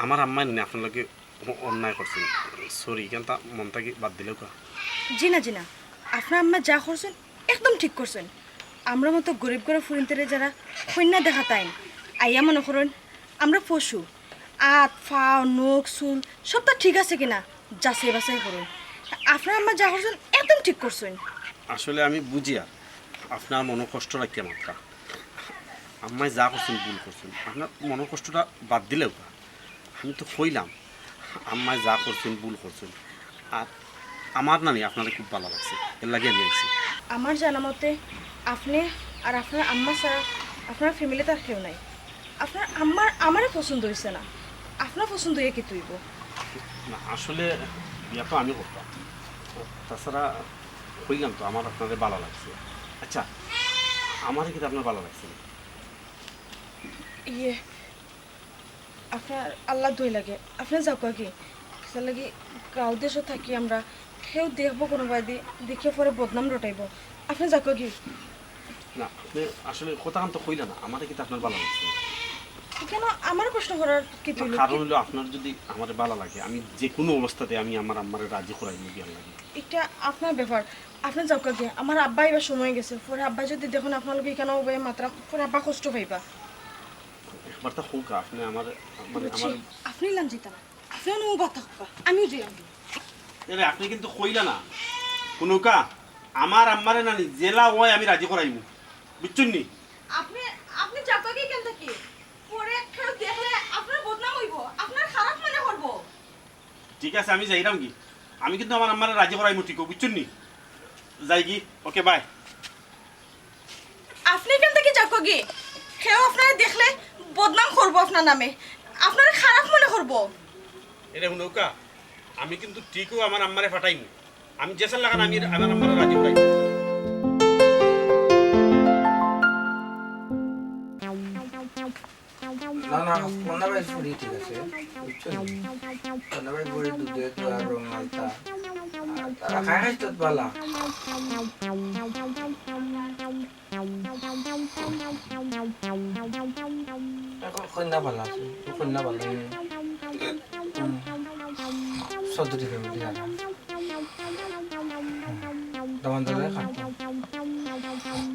আমার আম্মাই না আপনার লগে অন্যায় করছেন সরি এখানটা মনটাকে বাদ দিলেও কা জি না আপনার আম্মা যা করছেন একদম ঠিক করছেন আমরা মতো গরিব গরিব ফুরিনতে যারা কন্যা দেখা তাই আইয়া মনে করেন আমরা পশু আত ফাও নখ চুল সবটা ঠিক আছে কিনা যাচাই বাছাই করুন আপনার আম্মা যা করছেন একদম ঠিক করছেন আসলে আমি বুঝি আর আপনার মনে কষ্ট রাখতে মাত্রা আম্মাই যা করছেন ভুল করছেন আপনার মনে কষ্টটা বাদ দিলেও কা আমি তো কইলাম আম্মাই যা করছেন ভুল করছেন আর আমার নানি আপনারা খুব ভালো লাগছে এর লাগে আমি আইছি আমার জানা মতে আপনি আর আপনার আম্মা ছাড়া আপনার ফ্যামিলিতে আর কেউ নাই আপনার আম্মার আমারও পছন্দ হয়েছে না আপনার পছন্দ হয়ে কি তুইব না আসলে বিয়া তো আমি করতাম তাছাড়া কইলাম তো আমার আপনাদের ভালো লাগছে আচ্ছা আমার কিন্তু আপনার ভালো লাগছে না ইয়ে আপনার আল্লাহ দই লাগে আপনার যাও কি সেটা লাগে গাঁও দেশও থাকি আমরা সেও দেখবো কোনো বাদি দেখে পরে বদনাম রটাইব আপনি যাও কি না আপনি আসলে কথা তো কইলা না আমারে কিন্তু আপনার ভালো লাগছে কেন আমার প্রশ্ন করার কি তুই কারণ হলো আপনার যদি আমার ভালো লাগে আমি যে কোনো অবস্থাতে আমি আমার আম্মারে রাজি করাই নিয়ে বিয়ার লাগে এটা আপনার ব্যাপার আপনার যাও কাকে আমার আব্বা এবার সময় গেছে পরে আব্বা যদি দেখুন আপনার কেন হবে মাত্রা পরে আব্বা কষ্ট পাইবা একবার তো হোক আপনি আমার মানে আমার আপনি লাম জিতা আপনি অনু কথা আমিও যাই এরে আপনি কিন্তু কইলা না কোনকা আমার আম্মারে নানি জেলা হয় আমি রাজি করাইমু বুঝছেন নি আপনি আপনি যাও কাকে কেন থাকি পরে কেউ দেখলে আপনার বদনাম হইব আপনার খারাপ মনে করব ঠিক আছে আমি যাইরাম কি আমি কিন্তু আমার আম্মারে রাজি করাইমু ঠিক বুঝছেন নি যাই কি ওকে বাই আপনি কেন থাকি যাও কাকে কেউ আপনার দেখলে বদনাম করব আপনার নামে আপনার খারাপ মনে করব এরে হুনৌকা আমি কিন্তু ঠিকও আমার আম্মারে ফাটাইমু আমি যেসাল লাগান আমি আমার আম্মারে রাজি করাইমু না না কোনাবাই ফুরি ঠিক আছে বুঝছো কোনাবাই ফুরি দুধে তো আর রং আলতা তারা খায় তো বালা এখন কন্যা ভালো আছে কন্যা ভালো সদরি ফ্যামিলি আর দামান ধরে খাতো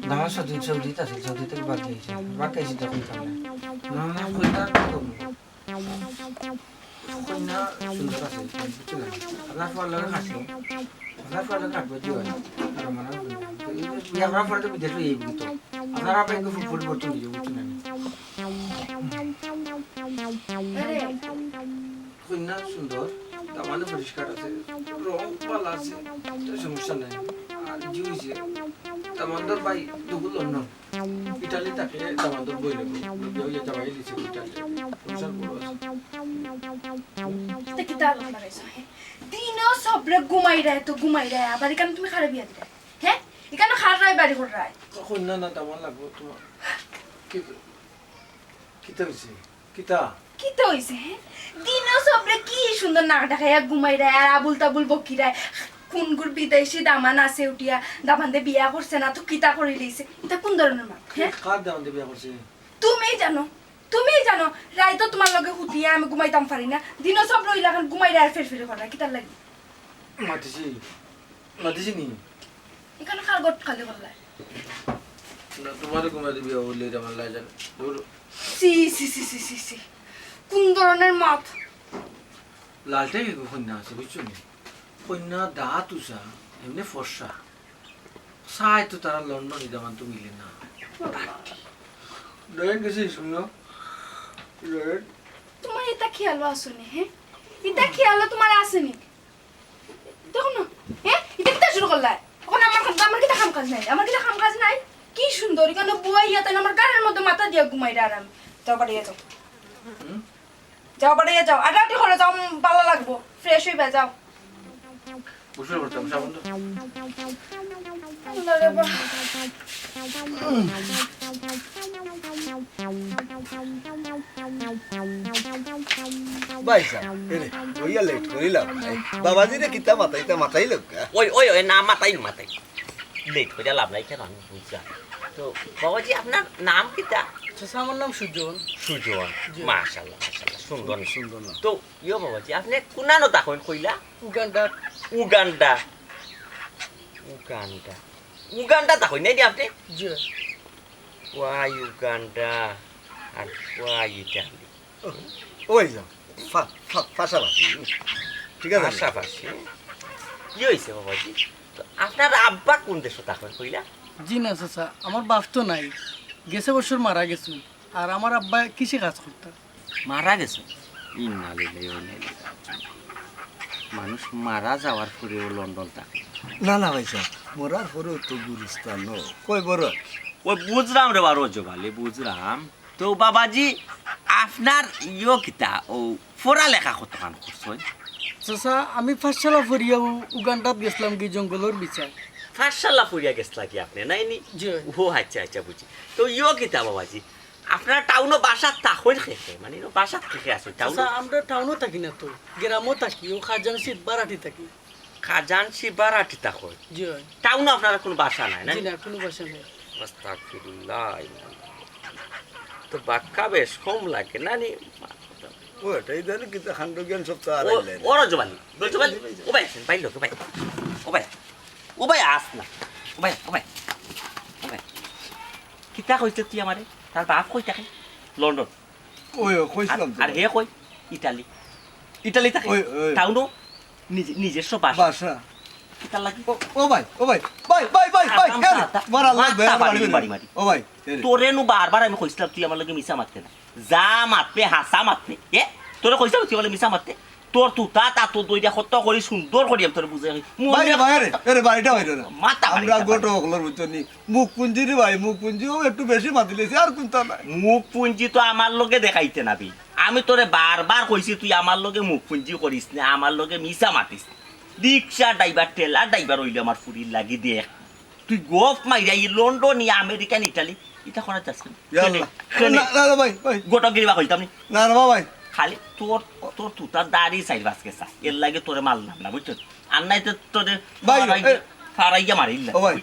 দামান সৌদিতে আছে সৌদিতে বাকি আছে তখন তাহলে না না কন্যা কন্যা সুন্দর আছে বুঝছো না আপনার ফল লাগে খাসলো আপনার ফল লাগে খাটবে দিও আর মানে আমরা ফলে তো বিদেশ এই বুঝতো আপনারা আপনাকে ফুল পর্যন্ত দিয়ে বুঝছো না কন্যা সুন্দর দামানো পরিষ্কার আছে রং ভালো আছে সমস্যা নাই আর জিউছে দামানদর ভাই দুগুল অন্য ইটালি থাকে দামানদর বই নেব বিয়ে যাবাই দিছে ইটালি সংসার বড় তে কি দাল লাগাইছো দিনও সবরে ঘুমাই রায় তো ঘুমাই রায় আবার এখানে তুমি খারাপ বিয়া দিলে হ্যাঁ এখানে খারাপ রায় বাড়ি করে রায় কন্যা না দামান লাগবো তোমার কিতা হইছে কিতা কি তো হইছে দিনও সবরে কি সুন্দর নাক দেখাইয়া ঘুমাই রায় আর আবুল তাবুল বকি রায় কোনগুর বিদেশি দামান আছে উঠিয়া দামান দে বিয়া করছে না তো কিতা করে লইছে এটা কোন ধরনের মা হ্যাঁ কার দামান দিয়ে বিয়া করছে তুমিই জানো রাই তো তোমার লগে হুতিয়া আমি ঘুমাইতাম পারি না দিনও সব রইলা এখন ঘুমাই রায় ফের করে কিতার লাগি মাতিছি নি এখানে খাল গট খালি করলা না তোমার ঘুমাই দিয়ে বিয়া বললে দামান লাই যাবে সি সি সি সি সি সি কোন ধরনের মাত লালটাই কন্যা আছে বুঝছো নি কন্যা দাঁত উষা এমনি ফর্সা সাই তো তারা লন্ডন দামান তো মিলে না ডয়েন গেছে শুনো ডয়েন তোমার এটা খেয়াল আসেনি হ্যাঁ এটা খেয়াল তোমার আসেনি দেখো না হ্যাঁ এটা কিতা শুরু করলা এখন আমার কিতা কাম কাজ নাই কি সুন্দর এখানে বই ইয়াতে আমার গানের মধ্যে মাথা দিয়ে ঘুমাই আরাম যাও বাড়িয়ে যাও আটাটি করে যাও ভালো লাগবো ফ্রেশ হইবা যাও বুঝতে পারতাম সাবন তো বাইসা এরে ওইয়া লেট করিলাম বাবাজি রে কিতা মাথাই লোক ওই না মাতাই লেট করে লাভ নাই কেন আমি বুঝলাম তো বাবাজি আপনার নাম কিতা আমার নাম সুজন মাশাআল্লাহ সুন্দর তো বাবাজি আপনি কোনানো তাকন কইলা উগান্ডা তাকন নাই দি আপনি ওয়াই উগান্ডা আর ওয়াই ইটালি ওই যা পাশাপাশি ঠিক আছে পাশাপাশি কি হয়েছে বাবাজি তো আপনার আব্বা কোন দেশ তাকন কইলা জি না চাচা আমার বাপ তো নাই গেছে বছর মারা গেছে আর আমার আব্বা কৃষি কাজ করতাম মারা গেছে মানুষ মারা যাওয়ার পরেও লন্ডন থাকে না ভাইসা মরার পরেও তো গুলিস্তান কই বড় ওই বুঝলাম রে বারো জবালি বুঝলাম তো বাবাজি আপনার কিতা ও পড়ালেখা কতখান করছেন চাচা আমি ফার্স্টশালা ফরিয়া উগান্ডাত গেছিলাম কি জঙ্গলের বিচার ফার্স্টশালা ফরিয়া গেছলা কি আপনি নাইনি ও আচ্ছা বুঝি তো কিতা বাবাজি আপনার টাউনও বাসাত তাকইন খেতে মানে বাসাত খেতে আছে টাউন আমরা টাউনও থাকি না তো গ্রামও থাকি ও খাজান শিববারাটি থাকি থাকো জি টাউনও আপনার কোনো বাসা নাই না জি না কোনো বাসা নেই আস্তাগফিরুল্লাহ তো বাক্কা বেশ কম লাগে নানি ও এটাই ধরে কিন্তু খান্ড জ্ঞান সব তো আর ওরা জবানি ও ভাই আসেন বাইল তো ভাই ও ভাই আস না ও ভাই কিতা কইতে তুই আমারে তার বাপ কই থাকে লন্ডন ওই কইছিলাম আর হে কই ইটালি থাকে টাউনো নিজস্ব বাসা কিতা লাগি ও ভাই মার আল্লাহ দয়া মারি ও ভাই তোরে নু বারবার আমি কইছিলাম তুই আমার লগে মিছা মারতে না যা মারতে হাসা মারতে তোরে কইছিলাম তুই বলে মিছা মারতে তোর তুতা তা তোর দইটা কত করে সুন্দর করে আমি তোরে বুঝাই আরে বাড়িটা হইল না মাথা আমরা গোটো হকলর বুঝছনি মুখ পুঞ্জি রে ভাই মুখ পুঞ্জিও একটু বেশি মাতিলেছি আর কোনটা নাই মুখ পুঞ্জি তো আমার লগে দেখাইতে নাবি আমি তোরে বারবার কইছি তুই আমার লগে মুখ পুঞ্জি করিস না আমার লগে মিছা মাতিস রিক্সা ড্রাইভার টেলার ড্রাইভার হইলে আমার ফুরির লাগি দেখ তুই গফ মাইরা লন্ডন আমেরিকান ইটালি এটা করা যাচ্ছে না ভাই গোটা গিরিবা কইতাম না ভাই খালি তোর তুতার দাড়ি সাইড বাসকে চা এর লাগে তোরে মারলাম না বুঝছো আর নাই তো তোরে ফারাইয়া মারিল ও ভাই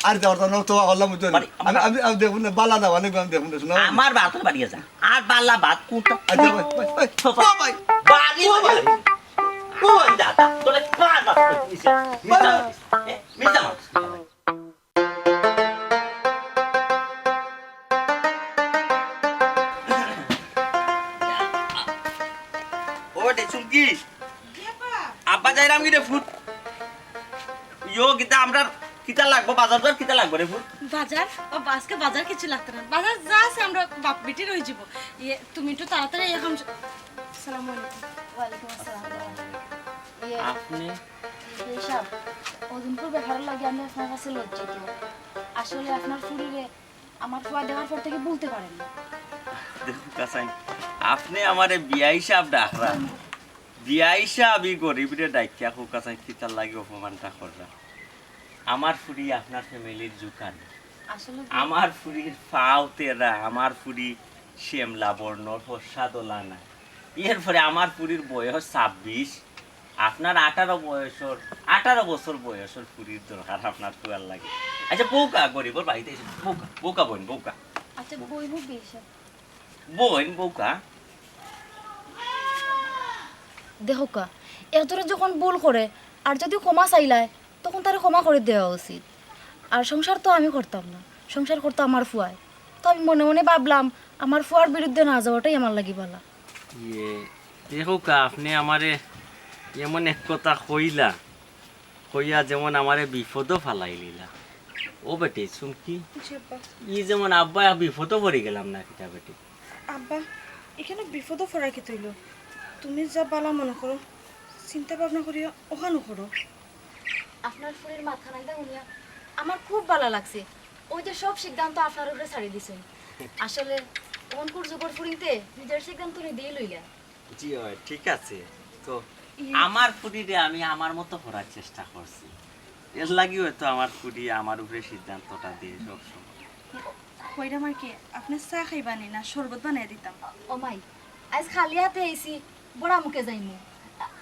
আর যাওয়ার জন্য তো হল্লাম বুঝছো আমি দেখুন না বালা না অনেক আমি দেখুন না আমার বাতরে বাড়িয়ে যা আর বালা বাত কোনটা আচ্ছা ভাই বাড়ি ওই দাদা তোরে কার বাত মিছা মিছা আব্বা যাইরাম কি রে ফুট ইয়ো কিতা আমরা কিতা লাগবো বাজার কিতা লাগবো রে ফুট বাজার ও আজকে বাজার কিছু লাগতে না বাজার যা আছে আমরা বাপ বেটি রই যাব তুমি একটু তাড়াতাড়ি এখন আসসালামু আলাইকুম ওয়ালাইকুম আসসালাম আপনি এইসব অদিনপুর ব্যাপার লাগে আমি আপনার কাছে লজ্জিত আসলে আপনার ফুরিরে আমার ফুয়া দেওয়ার পর থেকে বলতে পারেন না দেখুন কাসাই আপনি আমারে বিয়া হিসাব ডাকরা বিয়া হিসাবই গরিবরে ডাকিয়া হোক কাসাই কিতার লাগে অপমানটা কররা আমার ফুরি আপনার ফ্যামিলির জুকান আসলে আমার ফুরির ফাও তেরা আমার ফুরি শ্যামলা বর্ণ ফর্সা দোলা না এরপরে আমার ফুরির বয়স 26 আপনার 18 বছর বয়সের ফুরির দরকার আপনার ফুয়ার লাগে আচ্ছা বউকা গরিবর বাড়িতে এসে বউকা বউকা আচ্ছা বই মুখ বেশি বউকা দেখো কা এতরে যখন ভুল করে আর যদি ক্ষমা চাইলায় তখন তারে ক্ষমা করে দেওয়া উচিত আর সংসার তো আমি করতাম না সংসার করতো আমার ফুয়ায় তো আমি মনে মনে ভাবলাম আমার ফুয়ার বিরুদ্ধে না যাওয়াটাই আমার লাগি ভালো দেখো কা আপনি আমারে এমন এক কথা কইয়া যেমন আমারে বিপদও ফালাইলিলা ও বেটি শুন কি ই যেমন আব্বা বিপদও পড়ে গেলাম না কিটা বেটি আব্বা এখানে বিপদও ফরাই কি তৈল তুমি যা বালা মনে করো চিন্তা ভাবনা করিয়া ওখানো করো আপনার ফুলের মাথা নাই উনিয়া আমার খুব ভালো লাগছে ওই যে সব সিদ্ধান্ত আপনার উপরে ছাড়ি দিছেন আসলে অনকুর যুগর ফুরিতে নিজের সিদ্ধান্ত দিয়ে লইলা জি ঠিক আছে তো আমার ফুরিরে আমি আমার মতো করার চেষ্টা করছি এর লাগি হয়তো আমার ফুরি আমার উপরে সিদ্ধান্তটা দিয়ে সবসময় কইরা মার কি আপনি চা খাইবানি না শরবত বানাই দিতাম ও মাই আজ খালি হাতে আইছি বড়া মুখে যাইমু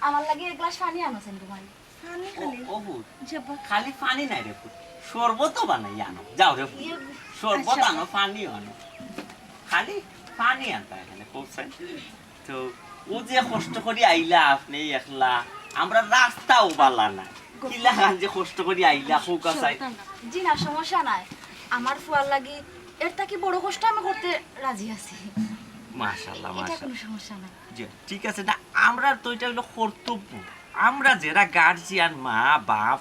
আমার লাগে এক গ্লাস পানি আনোছেন তোমার পানি খালি ও বুট যাবা খালি পানি নাই রে ফুট শরবতও বানাই আনো যাও রে শরবত আনো পানি আনো খালি পানি আনতা এখানে পৌঁছাই তো ও যে কষ্ট করে আইলা আপনি একলা আমরা রাস্তাও বালা না কিলা গান যে কষ্ট করে আইলা হোক চাই জি না সমস্যা নাই আমার ফুয়ার লাগি এর থেকে বড় কষ্ট আমি করতে রাজি আছি মাশাআল্লাহ এটা কোনো সমস্যা না জি ঠিক আছে না আমরা তো এটা হলো কর্তব্য আমরা যারা গার্জিয়ান মা বাপ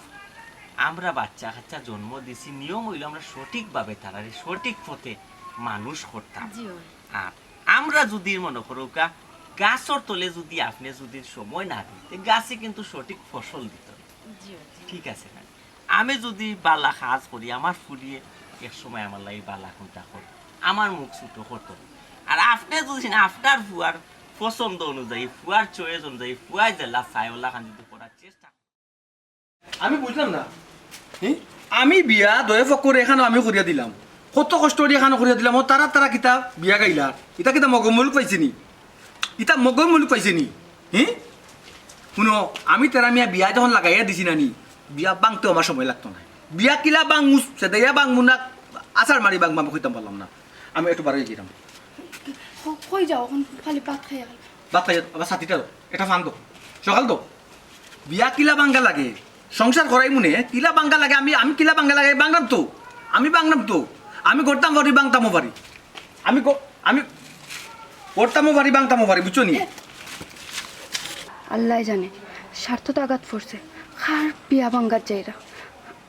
আমরা বাচ্চা কাচ্চা জন্ম দিছি নিয়ম হইলো আমরা সঠিকভাবে তারারে সঠিক পথে মানুষ করতাম জি আর আমরা যদি মনে করো গাছর তলে যদি আপনি যদি সময় না দিতে গাছে কিন্তু সঠিক ফসল দিত ঠিক আছে না আমি যদি বালা কাজ করি আমার ফুরিয়ে এক সময় আমার লাগে বালা কোনটা কর আমার মুখ ছোট করতো আর আপনি যদি আপনার ফুয়ার পছন্দ অনুযায়ী ফুয়ার চয়েস অনুযায়ী ফুয়াই জেলা চাইওলা খান যদি করার চেষ্টা আমি বুঝলাম না আমি বিয়া দয়ে ফকর এখানে আমি করিয়া দিলাম কত কষ্ট করে এখানে করিয়া দিলাম ও তারা কিতা বিয়া গাইলা ইটা কিতা মগমূলক পাইছে নি ইটা মগমূলক পাইছে নি শুনো আমি তেরা মিয়া বিয়া যখন লাগাইয়া দিছি না নি বিয়া বাংতেও আমার সময় লাগতো না বিয়া কিলা বাংমুস সেদাইয়া বাংমুনা আচার মারি বাংমাম কইতাম পারলাম না আমি একটু বাড়ি গেলাম কই যাও এখন খালি ভাত খাই গেল বাদ খাই আবার সাথীটা এটা ফান তো সকাল তো বিয়া কিলা বাঙ্গা লাগে সংসার করাই মনে কিলা বাঙ্গা লাগে আমি কিলা বাঙ্গা লাগে বাংলাম তো আমি করতাম পারি বাংতামও পারি আমি করতামও পারি বাংতামও পারি বুঝছো নি আল্লাহ জানে স্বার্থ তো আঘাত পড়ছে খার বিয়া ভাঙ্গার যাইরা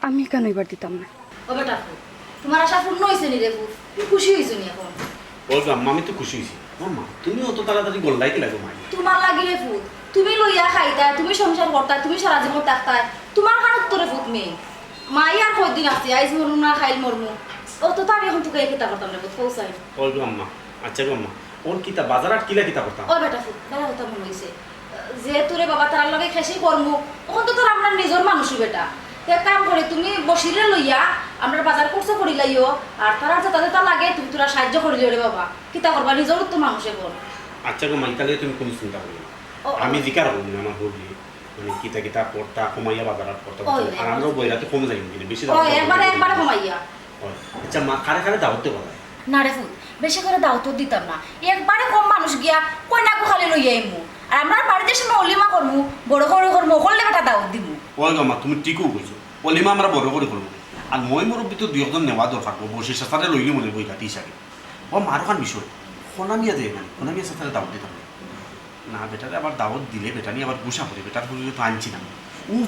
আমি কেন এবার দিতাম না ও বেটা ফুল তোমার আশা পূর্ণ হয়েছে নি রে ফুল তুমি খুশি হয়েছো নি এখন বলছো আম্মা আমি তো খুশি হয়েছি মা তুমি অত তাড়াতাড়ি গোল্লাই কি লাগো মা তোমার লাগি রে ফুল তুমি লইয়া খাইতা তুমি সংসার করতা তুমি সারা জীবন থাকতা তোমার খানত তোরে ফুট মেয়ে মাই আর কয়দিন আছে আইজ মরমু না খাইল মরমু ও তো আমি এখন তোকে কিতা করতাম রে ফুট পৌঁছাই বলছো আম্মা আচ্ছা গো আম্মা ওর কিতা বাজারাত কিলা কিতা করতাম ও বেটা ফুট বেলা কথা মনে হইছে যে তোরে বাবা তার লগে খেসি করমু তখন তো তোর আমরা নিজের মানুষই বেটা এক কাম করে তুমি বসিরে লইয়া আমরা বাজার করছো করি লাইও আর তারা যাতে লাগে তুমি তোরা সাহায্য করি রে বাবা কিতা করবা নিজের তো মানুষে কর আচ্ছা গো মা ইতালে তুমি কোন চিন্তা করো না আমি জিকার করব না আমার বলি মানে কিতা কিতা পড়তা কমাইয়া বাজারাত করতে আর আমরাও বইরাতে কম যাই কিন্তু বেশি ও একবারে কমাইয়া আচ্ছা মা কারে দাওতে বলা না রে ফুল বেশি করে দাওয়াত দিতাম না একবারে কম মানুষ গিয়া কইনাকু খালি লইয়া আইমু আর আমরা বাড়িতে সময় অলিমা করমু বড় করমু হলে বেটা দাওয়াত দিমু ওই গো মা তুমি ঠিকও কইছো অলিমা আমরা বড় করে করবো আর মই মুরব্বী তো দুই একজন নেওয়া দরকার বসে সাথে লইলে মনে বই কাটি হিসাবে ও মার ওখান বিষয় খোনামিয়া দেয় মানে খোনামিয়া সাথে দাওয়াত দিতাম না বেটারে আবার দাওয়াত দিলে বেটা নিয়ে আবার গুসা করে বেটার ফুল তো আনছি না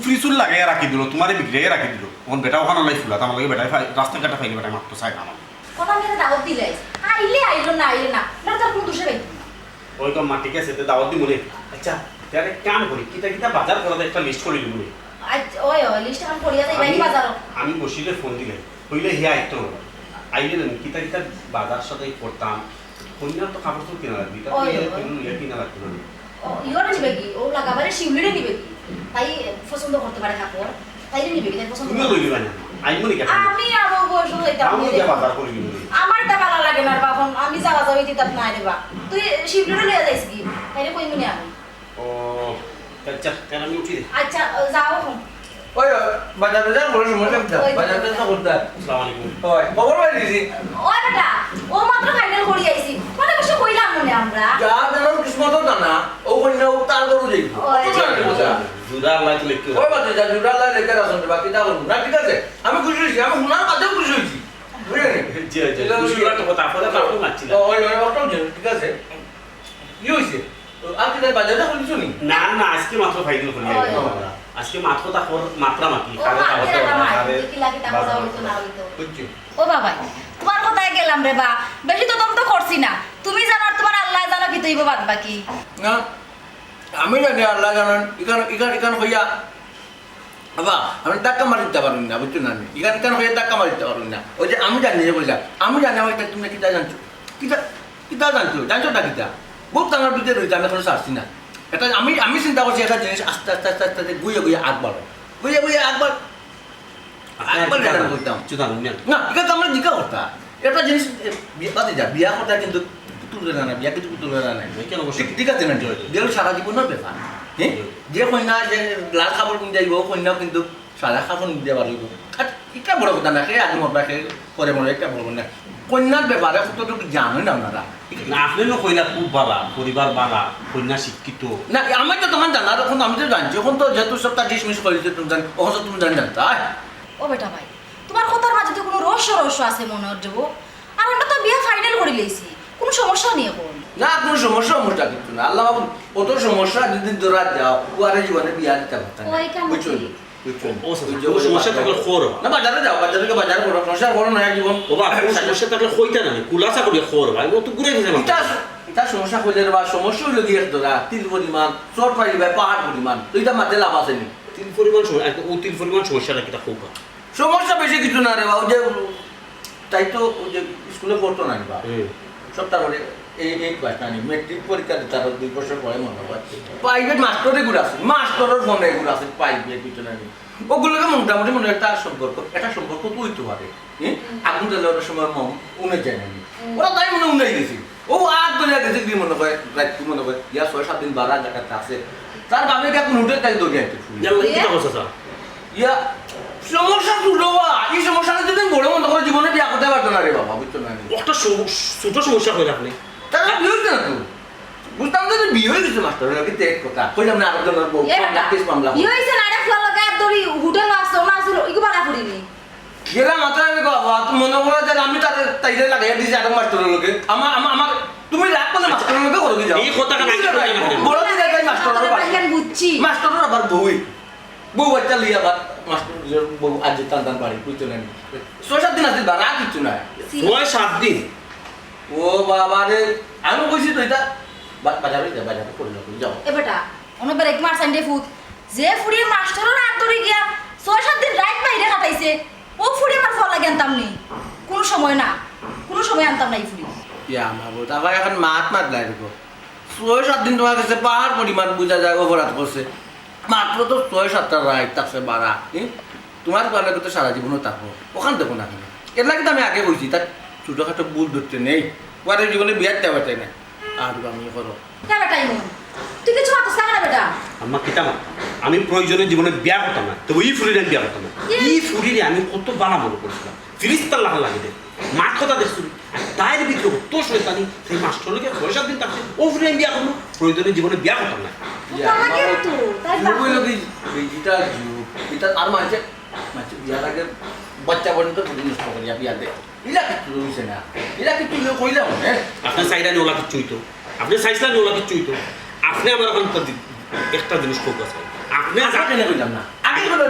ফ্রিজুল লাগাই রাখি দিল তোমার বিক্রিয়ে রাখি দিল তখন বেটা ওখানে লাই ফুলা আমার লাগে বেটায় রাস্তাঘাটে ফাইলে বেটায় মাত্র চাই আমার কথা মেরে দাওয়াত দিলে আইলো না না তার কোনো দোষে পাইতো না ওই তো মা ঠিক আছে দাওয়াত দি মনে আচ্ছা তাহলে কাম করি কিতা কিতা বাজার করাতে একটা লিস্ট করে দিব মনে ওই লিস্ট এখন করিয়া যাই বাইরে বাজারও আমি বসিলে ফোন দিলে হইলে হে আইতো আইলে না কিতা কিতা বাজার সাথে করতাম কইনার তো কাপড় তো কিনা লাগবে তা কিনা লাগবে না ইওরা নিবে কি ও লাগাবারে শিউলিরে নিবে কি তাই পছন্দ করতে পারে কাপড় তাইলে নিবে কি তাই পছন্দ তুমি লইলি না আই মনে কেন আমি আরো বয়স হইতাম আমি যা বাজার করে দিব আমার তা ভালো লাগে না বাবা আমি যাওয়া যাবে দিতাম না রে বা তুই শিউলিরে লইয়া যাইস কি তাইলে কই মনে আমি ও আচ্ছা কেন আমি উঠি আচ্ছা যাও এখন ওই বাজারে যা বড় সমস্যা কিতা বাজারে যা করতে আসসালামু আলাইকুম ওই খবর পাই দিছি ওই বেটা ও মাত্র ফাইনাল করি আইছি মানে কিছু কইলাম মনে আমরা যা জানার কিসমত না ও কইনা ও তার গরু যাইব জুরা আল্লাহ তো লিখতে ওই বাজে যা জুড়া লাই লেখা রাখুন বাকি তা করুন না ঠিক আছে আমি খুশি হইছি আমি হুনার কাজেও খুশি হইছি বুঝলেন জি জি খুশিলা তো কথা পড়া কাপড় মারছিল ওই ওটাও ঠিক আছে কি হইছে আর কি বাজারে যা খুলিছো নি না না আজকে মাত্র ফাইনাল করি আজকে মাত্র তা মাত্রা মাটি কারে ও বাবা তোমার কথায় গেলাম রে বা বেশি তো তুমি তো করছি না তুমি জানো আর তোমার আল্লাহ জানো কি তুইব বাদ বাকি না আমি জানি আল্লাহ জানেন ইকান হইয়া বাবা আমি টাকা মারিতে পারুন না বুঝছো না ইকান হইয়া টাকা মারিতে পারুন না ওই যে আমি জানি যে বললাম আমি জানি হয়তো তুমি কিতা জানছো কিতা জানছো তা কিতা বহুত টাঙার ভিতরে রয়েছে আমি এখনো আসছি না এটা আমি চিন্তা করছি একটা জিনিস আস্তে আস্তে আস্তে আস্তে গুয়ে আগবার আগবার করতাম না ঠিক আছে আমরা জিজ্ঞা করতাম একটা জিনিস বাদে যা বিয়া কথা কিন্তু তুলে না বিয়া কিন্তু তুলে না ঠিক আছে না দেড় সারা জীবনের ব্যাপার হ্যাঁ যে কন্যা যে লাল কাপড় কিনতে যাইব কন্যাও কিন্তু সাদা কাপড় নিতে পারব আর এটা বড় কথা না সে আগে মরবা সে পরে মরে একটা বড় না কন্যার ব্যাপারে কতটুকু জানেন না আপনারা না আপনি না কইলা খুব বালা পরিবার বালা কন্যা শিক্ষিত না আমি তো তখন জানা তখন আমি তো জানছি এখন তো যেহেতু সবটা ডিসমিস করেছে তুমি জানি ওখান তুমি জানতা ও বেটা ভাই তোমার কথার মাঝে তো কোনো রহস্য আছে মনে হচ্ছে আর আমরা তো বিয়া ফাইনাল করে লইছি কোনো সমস্যা নেই এখন না কোনো সমস্যা কিন্তু না আল্লাহ বাবু কত সমস্যা দুদিন ধরে যাও ওয়ারে জীবনে বিয়া দিতে পারতাম বুঝছো সমস্যা থাকলে খোর না বাজারে যাও বাজার করো সংসার করো না জীবন বাবা সমস্যা থাকলে কইতা না কুলাসা করি খোর ভাই ও তো ঘুরে গেছে এটা সমস্যা হইলে বা সমস্যা হইলে গিয়ে ধরা তিল পরিমাণ চট পাইলে ভাই পাহাড় পরিমাণ তো এটা মাঝে লাভ আছে নি তিল পরিমাণ সমস্যাটা কিটা খুব সমস্যা বেশি কিছু না রে বাবু যে তাই তো যে স্কুলে পড়তো না বা সপ্তাহ করে এই ক্লাস না মেট্রিক পরীক্ষা দিতে আরো 2 বছর পরে মনে হয় প্রাইভেট মাস্টারে গুলো আছে মাস্টারের মনে এগুলো আছে প্রাইভেট কিছু না ওগুলোকে মোটামুটি মনে একটা সম্পর্ক তো হইতে পারে আগুন জ্বালে ওটার সময় উনে যায় না ওরা তাই মনে উনে গেছি ও আর দরিয়া গেছে কি মনে হয় রাত মনে হয় ইয়া 6-7 দিন বারা জায়গাতে আছে তার বাবা কে কোন হোটেল তাই দরিয়া আইতে ইয়া সমস্যা ছোটো এই সমস্যাটা যদি বড় মতো করে জীবনে বিয়া করতে পারতো না রে বাবা বুঝছো না একটা ছোট সমস্যা করে আপনি তারা বিয়ে হইছে না তো বুঝতাম যে বিয়ে হয়ে গেছে মাস্টার লাগে এক কথা কইলাম না আরেকজনের বউ মামলা ইয়ে হইছে না রে ফুলা লাগা দড়ি হোটেল আছে না আছে ইগো বালা করিনি গেলাম মাত্রা রে বাবা তুমি মনে করো যে আমি তাদের তাইলে লাগাইয়া দিছি আরেক মাস্টারের লগে আমার তুমি রাগ করলে মাস্টারের লগে করে দিয়ে যাও এই কথাটা নাকি বড় দিকে যাই মাস্টারের বাড়ি আমি বুঝছি মাস্টারের আবার বউ বাচ্চা লিয়া আবার মাস্টার বউ আজ টান বাড়ি বুঝছো না 6-7 দিন আছে বা রাত কিছু না 6-7 দিন ও বাবা রে আমি কইছি তো এটা বাজারে করে যাও এ বেটা অনবার এক মাস আইন্ডে ফুট যে ফুড়ি মাস্টারের হাত ধরে গিয়া 6-7 দিন রাত বাইরে কাটাইছে ও ফুড়ি আমার ফল লাগে আনতাম নি কোন সময় না কোন সময় আনতাম না এই ফুড়ি ইয়া মাবো তারপর এখন মাত লাই দেখো 6-7 দিন তোমার কাছে পাহাড় পরিমাণ বুঝা যায় অপরাধ করছে মাত্র তো 6-7টা রাত তারপরে বাড়া তোমার পারলে তো সারা জীবনও থাকবো ওখান দেখো না কেন এর লাগে তো আমি আগে কইছি তার ছোটোখাটো ভুল ধরতে নেই ওয়ারে জীবনে বিয়ার দেওয়া চাই না আর আমি করো কে বেটা ইমন তুই কিছু মাতাস না বেটা আমার কিতা আমি প্রয়োজনে জীবনে বিয়া করতাম না তবে এই ফুরিরে বিয়া করতাম না এই ফুরিরে আমি কত বালা মনে করছিলাম ফিরিস্তার লাগা লাগে দে মাঠ কথা দেখছি তাইর ভিতরে তো শয়তানি সেই মাস্টারকে 6-7 দিন থাকছে ও ফুরিরে বিয়া করবো প্রয়োজনে জীবনে বিয়া করতাম না তাকে তো তাই এটা এটা আর মাঝে বিয়ার আগে বাচ্চা পর্যন্ত নষ্ট করিয়া বিয়া দে ইলা কিছু রয়েছে না ইলা কিছু কইলাম হ্যাঁ আপনার সাইডা নোলা কিছু হইতো আপনি সাইসলা নোলা কিছু হইতো আপনি আমার এখন একটা জিনিস খুব আছে আপনি আগে কেন কইলাম না আগে বলে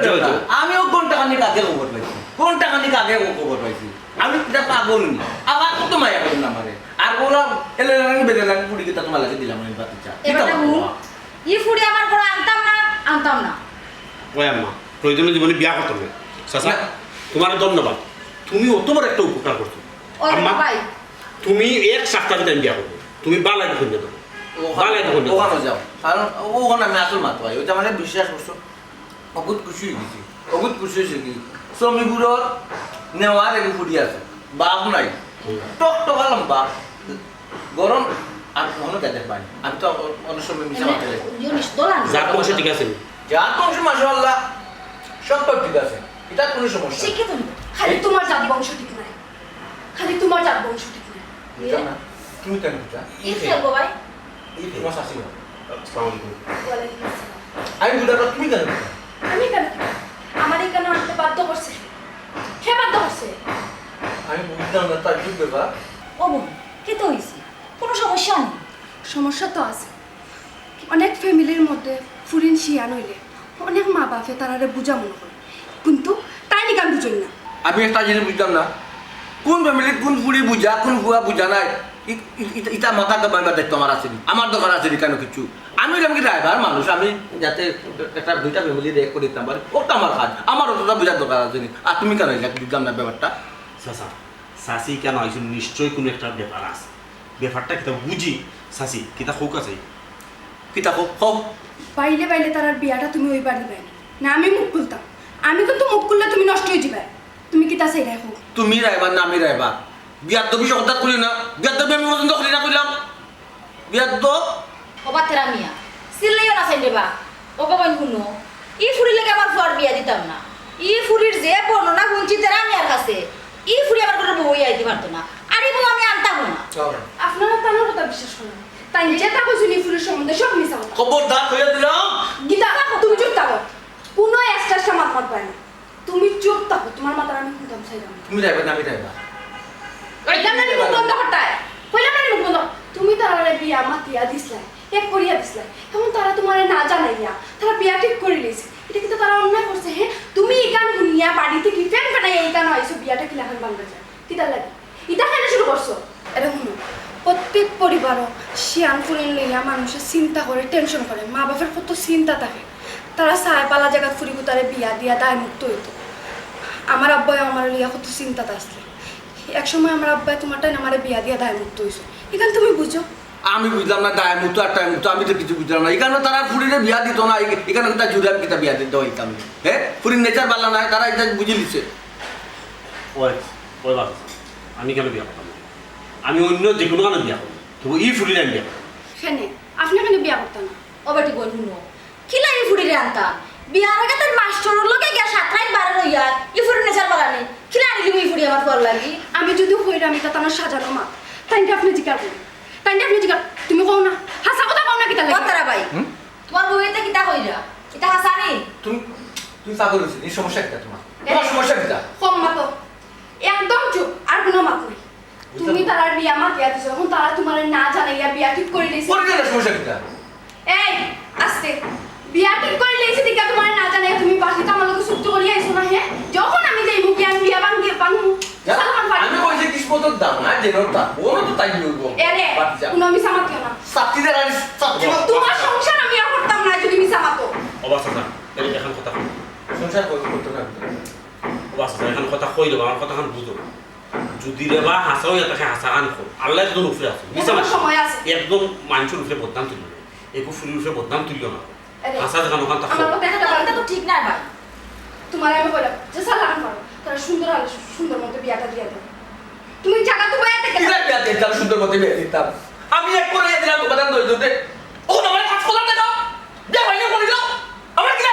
আমিও ঘন্টা খানিক আগে খবর পাইছি ঘন্টা খানিক আগে খবর পাইছি আমি এটা পাগল নি আবার কত মায়া করুন আমারে আর বলা এলে রানি বেদে রানি পুরি কিতা তোমার লাগে দিলাম আমি বাতি চা এবারে ই ফুড়ি আমার করে আনতাম না ওই আম্মা প্রয়োজনে জীবনে বিয়া করতাম না চাচা তোমার ধন্যবাদ তুমি অতবার একটা উপকার করছো আম্মা তুমি এক সপ্তাহ দিন বিয়া করবে তুমি বালাই দেখুন দেবো বালাই দেখুন ওখানে যাও কারণ ওখানে আমি আসল মাত পাই ওইটা মানে বিশ্বাস করছো অগুত খুশি হয়ে গেছি অগুত খুশি হয়েছে কি শ্রমিকগুলোর নেওয়ার এগুলো ফুটি আছে বাপ নাই টক টকালাম বাপ গরম আর কখনো খেতে পারি আমি তো অনেক সময় মিশা মাথা যাই যার পয়সা ঠিক আছে যার বংশ মাশাআল্লাহ সব ঠিক আছে এটা কোনো সমস্যা শিক্ষিত না খালি তোমার জাত বংশ ঠিক নাই খালি তোমার জাত বংশ ঠিক নাই বুঝলাম না তুমি কেন বুঝা ই খেলবো ভাই এই তোমার শাশি না আসসালামু আলাইকুম ওয়ালাইকুম আসসালাম। আমি বুঝলাম না তুমি কেন বুঝা আমি কেন আমার এখানে আনতে বাধ্য করছে কে বাধ্য করছে আমি বুঝলাম না তার কি ব্যাপার ও বোন কে তো হইছে কোনো সমস্যা নেই সমস্যা তো আছে অনেক ফ্যামিলির মধ্যে ফুরিন শিয়ান হইলে অনেক মা বাপে তারারে বুঝা মনে করে কিন্তু তাই নাকি আমি বুঝি না আমি একটা জিনিস বুঝলাম না কোন ফ্যামিলি কোন ফুড়ি বুঝা কোন ফুয়া বুঝা নাই এটা মাথা কামাইবার দায়িত্ব আমার আছে আমার দরকার আছে কেন কিছু আমি হইলাম কি ড্রাইভার মানুষ আমি যাতে একটা দুইটা ফ্যামিলি রেক করে দিতাম পারি ওটা আমার কাজ আমার অতটা বোঝার দরকার আছে আর তুমি কেন বুঝলাম না ব্যাপারটা চাচা চাচি কেন আইসুন নিশ্চয়ই কোনো একটা ব্যাপার আছে ব্যাপারটা কিতা বুঝি চাচি কিতা হোক আছে কিতা হোক হোক বাইলে বাইলে তার বিয়াটা তুমি ওই বাড়ি দিবে না আমি মুখ খুলতাম আমি কিন্তু মুখ খুললে তুমি নষ্ট হয়ে যাবে তুমি কি তা সেই রাখো তুমি রাইবার না আমি রাইবার বিয়ার তো বিষয় হঠাৎ করি না বিয়ার তো আমি পর্যন্ত করি না কইলাম বিয়ার তো ওবা তেরা মিয়া সিল্লাইও না চাইলে বা ও বাবা শুনো ই ফুড়ি লাগে আমার ফুয়ার বিয়া দিতাম না ই ফুড়ির যে বর্ণনা শুনছি তেরা মিয়ার কাছে ই ফুড়ি আমার করে বই আইতে পারতো না আর এই বউ আমি আনতাম না আপনারা তার কথা বিশ্বাস করেন তাই নিজে তা কইছিনি ফুলের সম্বন্ধে সব মিছা কথা খবরদার হইয়া দিলাম গীতা তুমি চুপ থাকো কোনো এক্সট্রা মাত মাত পায় না তুমি চুপ থাকো তোমার মাথার আমি শুনতাম চাইলাম তুমি রাইবার না আমি রাইবার কইলাম না মুখ বন্ধ হটায় কইলাম না মুখ বন্ধ তুমি তারারে বিয়া মাতিয়া দিছলাই এক করিয়া দিছলাই এখন তারা তোমারে না জানাইয়া তারা বিয়া ঠিক করে লইছে এটা কিন্তু তারা অন্যায় করছে হ্যাঁ তুমি এই গান শুনিয়া বাড়িতে কি ফ্যান ফ্যানাই এই গান হইছো বিয়াটা কি লাগান বাংলা যায় কিতা লাগে এটা কেন শুরু করছো এটা শুনো প্রত্যেক পরিবারও শিয়ান ফুরিন লইয়া মানুষের চিন্তা করে টেনশন করে মা বাপের কত চিন্তা থাকে তারা চায় পালা জায়গা ফুরি তারে বিয়া দিয়া দায় মুক্ত হইতো আমার আব্বাই আমার লইয়া কত চিন্তাতে আসলে এক সময় আমার আব্বাই তোমারটাই আমার বিয়া দিয়া দায় মুক্ত হয়েছে এখানে তুমি বুঝো আমি বুঝলাম না দায় মুক্ত আর টাইম মুক্ত আমি তো কিছু বুঝলাম না এখানে তারা ফুরিরে বিয়া দিত না এখানে তার জুড়ে কিতা বিয়া দিতে হইতাম হ্যাঁ ফুরির নেচার বালা নাই তারা এটা বুঝে নিচ্ছে ওই ওই বাবা আমি কেন বিয়া করতাম না আমি অন্য যে কোনো কারণে বিয়া করবো তবু ই ফুরিরে আমি বিয়া করবো সেনে আপনি এখানে বিয়া করতেন না ও বেটি বোন শুনো কি লাগে ফুড়ি রে আনতা বিয়ার আগে তার মাস্টারের লগে গিয়া সাতরাই বারে বিয়ার ই ফুরি নেচার বাগানে কিনা আনিলি মুই ফুরি আমার পর লাগি আমি যদি হইরাম এটা তানোর সাজানো মা তাইকে আপনি জিজ্ঞাসা করুন তাইকে আপনি জিজ্ঞাসা তুমি কও না হাসা কথা কও না কিতা লাগে তারা ভাই তোমার বউয়েতে কিতা কইরা এটা হাসানি তুমি পাগল হয়েছো এই সমস্যা কিটা তোমার সমস্যা কিটা কম মাতো একদম চুপ আর কোনো মাত নেই তুমি তারার বিয়া মাতিয়া দিছো এখন তারা তোমার না জানাইয়া বিয়া ঠিক করে দিয়েছে সমস্যা কিটা এই আস্তে বিয়া ঠিক করে দিয়েছে দিকে তোমার না জানাইয়া তুমি বাসিতে আমার লোক সুপ্ত করিয়া আইছো না হে যখন আমি যাইবো কি আমি বিয়া ভাঙিয়ে পাঙ্গু আমি কইছি কিসমতর দাম না জেনরটা ওনো তো তাই বলবো এরে কোনো মিছা মাতিও না সাপ্তি দে রানি সাপ্তি তোমার সংসার আমি আর করতাম না যদি মিছা মাতো অবস্থা না এই এখন কথা সংসার করতে না অবস্থা এখন কথা কই দেব আমার কথাখান বুঝো যদি রে বা হাসাও তাকে হাসান কো আল্লাহ একদম উপরে আছে মিছা সময় আছে একদম মানুষের উপরে বদনাম তুললো একু ফুলের উপরে বদনাম তুললো না হাসা দেখানো ওখান আমার কথা এটা তো ঠিক না ভাই তোমার আমি কইলাম যে সাল লাগান পারো তারা সুন্দর আলো সুন্দর মতো বিয়াটা দিয়া দাও তুমি জায়গা তো বয়াতে কেন কিরা বিয়াতে তার সুন্দর মতে বিয়ে দিতাম আমি এক করে দিলাম তো বাদাম ধরে ধরে ও না মানে কাজ করলাম দেখো যা ভাইয়া বলি দাও আমার কিরা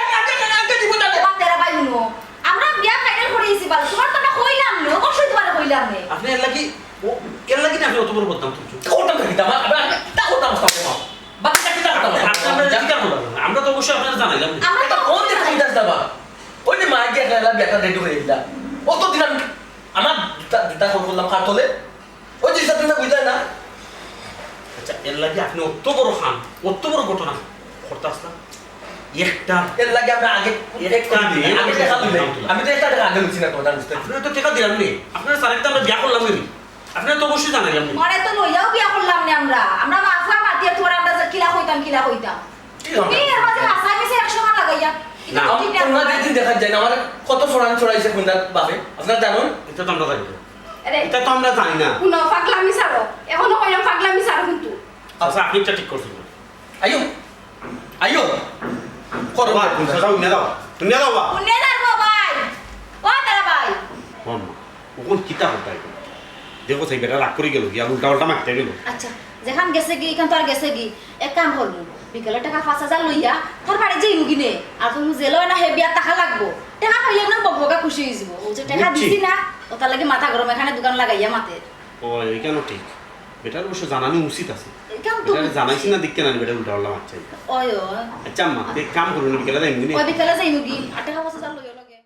আগে দিব না তেরা ভাই হুনো আমরা বিয়া ফাইনাল করে দিছি বাল তোমার তো না কইলাম না অবশ্যই তোমার কইলাম না আপনি এর লাগি না আপনি অত বড় বদনাম তুলছো কোটা থাকি দাম আমি তা কোটা মস্ত না বাকি কিটা কথা আমরা তো অবশ্যই আপনারা জানাইলাম আমরা তো কোন দিন কইতাছ দাবা ওই যে মাইকে গেলা বেটা রেডি হয়ে গেলা অত দিন আমার দুটা ফোন করলাম কার তোলে ওই জিনিসটা তুমি বুঝলাই না আচ্ছা এর লাগি আপনি অত বড় খান অত বড় ঘটনা করতে আসলাম একটা এর লাগে আমরা আগে আগে টাকা দিলে আমি তো একটা টাকা আগে লুচি না তোমার জানিস আপনি তো টাকা দিলাম নি আপনারা সারেকটা আমরা বিয়া করলাম নি আপনারা তো অবশ্যই জানাইলাম নি মনে তো লইয়াও বিয়া করলাম না আমরা মাফা মাতিয়া তোরা আমরা কিলা কইতাম কি এর মাঝে হাসাই মিছে 100 টাকা লাগাইয়া না তোমরা যেদিন দেখা যায় না আমার কত ফোরান ছড়াইছে কোনটা বাপে আপনারা জানেন এটা তো আমরা জানি না আরে এটা তো আমরা জানি না কোনো পাগলামি ছাড়ো এখনো কইলাম পাগলামি ছাড়ো কিন্তু আচ্ছা আপনি এটা ঠিক করছেন আইও করো বাবা সাজাও নিয়ে দাও বা উনি দাও ভাই ও তেরা ভাই মাম্মা ওখান কিতা হতাই দেখো সেই বেটা রাগ করে গেল গিয়া উল্টা উল্টা মারতে গেল আচ্ছা যেখান গেছে কি এখান তো আর গেছে কি এক কাম করবো বিকেলে টাকা 5000 লইয়া তোর বাড়ি যাই মুগিনে আর তুমি জেলো না হে বিয়া টাকা লাগবো টাকা পাইলে না বকবকা খুশি হয়ে যাব ও যে টাকা দিছি না ও তার লাগি মাথা গরম এখানে দোকান লাগাইয়া মাতে ও এই কেন ঠিক বেটার অবশ্য জানানো উচিত আছে কাম তো বেটার জানাইছি না দেখতে না বেটা উল্টা উল্টা মারছে ওই আচ্ছা আম্মা দেখ কাম করুন বিকেলে যাই মুনি ওই বিকেলে যাই মুগি আর টাকা 5000 লইয়া লগে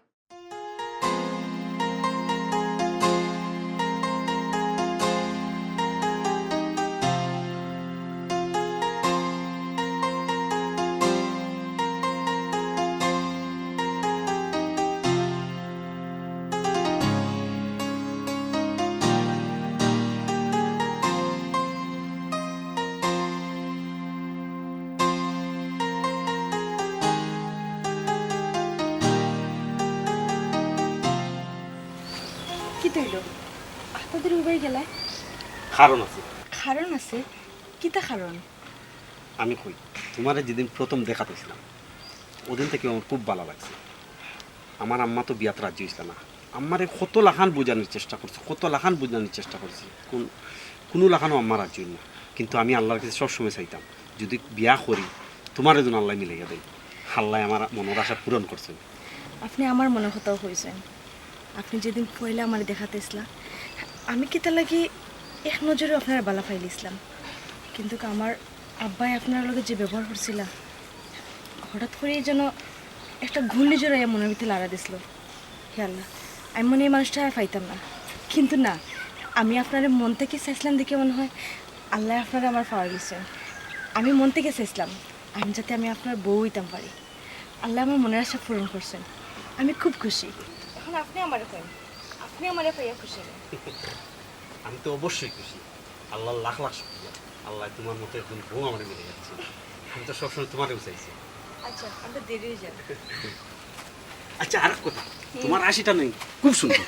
কি তৈল আপনাদের উবাই গেলায় কারণ আছে কারণ আছে কিতা কারণ আমি কই তোমার যেদিন প্রথম দেখা পেয়েছিলাম ওদিন থেকে আমার খুব ভালো লাগছে আমার আম্মা তো বিয়াত রাজি হয়েছিল না আম্মারে কত লাখান বোঝানোর চেষ্টা করছে কোনো লাখানও আম্মা রাজি হইল না কিন্তু আমি আল্লাহর কাছে সবসময় চাইতাম যদি বিয়া করি তোমার এজন আল্লাহ মিলাইয়া দেয় আল্লাহ আমার মনের আশা পূরণ করছেন আপনি আমার মনের কথাও হয়েছেন আপনি যেদিন পয়লা আমার দেখাতেছিলা আমি কি তার লাগি এক নজরে আপনার বালা ফাইলিছিলাম কিন্তু আমার আব্বাই আপনার লগে যে ব্যবহার করছিল হঠাৎ করেই যেন একটা ঘূর্ণিঝড় মনের ভিতরে লাড়া দিছিল হে আল্লাহ আমি মনে এই মানুষটা আর পাইতাম না কিন্তু না আমি আপনার মন থেকে চাইছিলাম দেখে মনে হয় আল্লাহ আপনারা আমার পাওয়া গেছেন আমি মন থেকে চাইছিলাম আমি যাতে আমি আপনার বউ হইতাম পারি আল্লাহ আমার মনের আশা পূরণ করছেন আমি খুব খুশি এখন আপনি আমারে পাইন আপনি আমারে পাইয়া খুশি আমি তো অবশ্যই খুশি আল্লাহ লাখ লাখ শুকরিয়া আল্লাহ তোমার মতো একজন বউ আমার মিলে যাচ্ছে আমি তো সবসময় তোমারেও চাইছি আচ্ছা আমরা দেরি হয়ে যাবে আচ্ছা আর কথা তোমার হাসিটা নেই খুব সুন্দর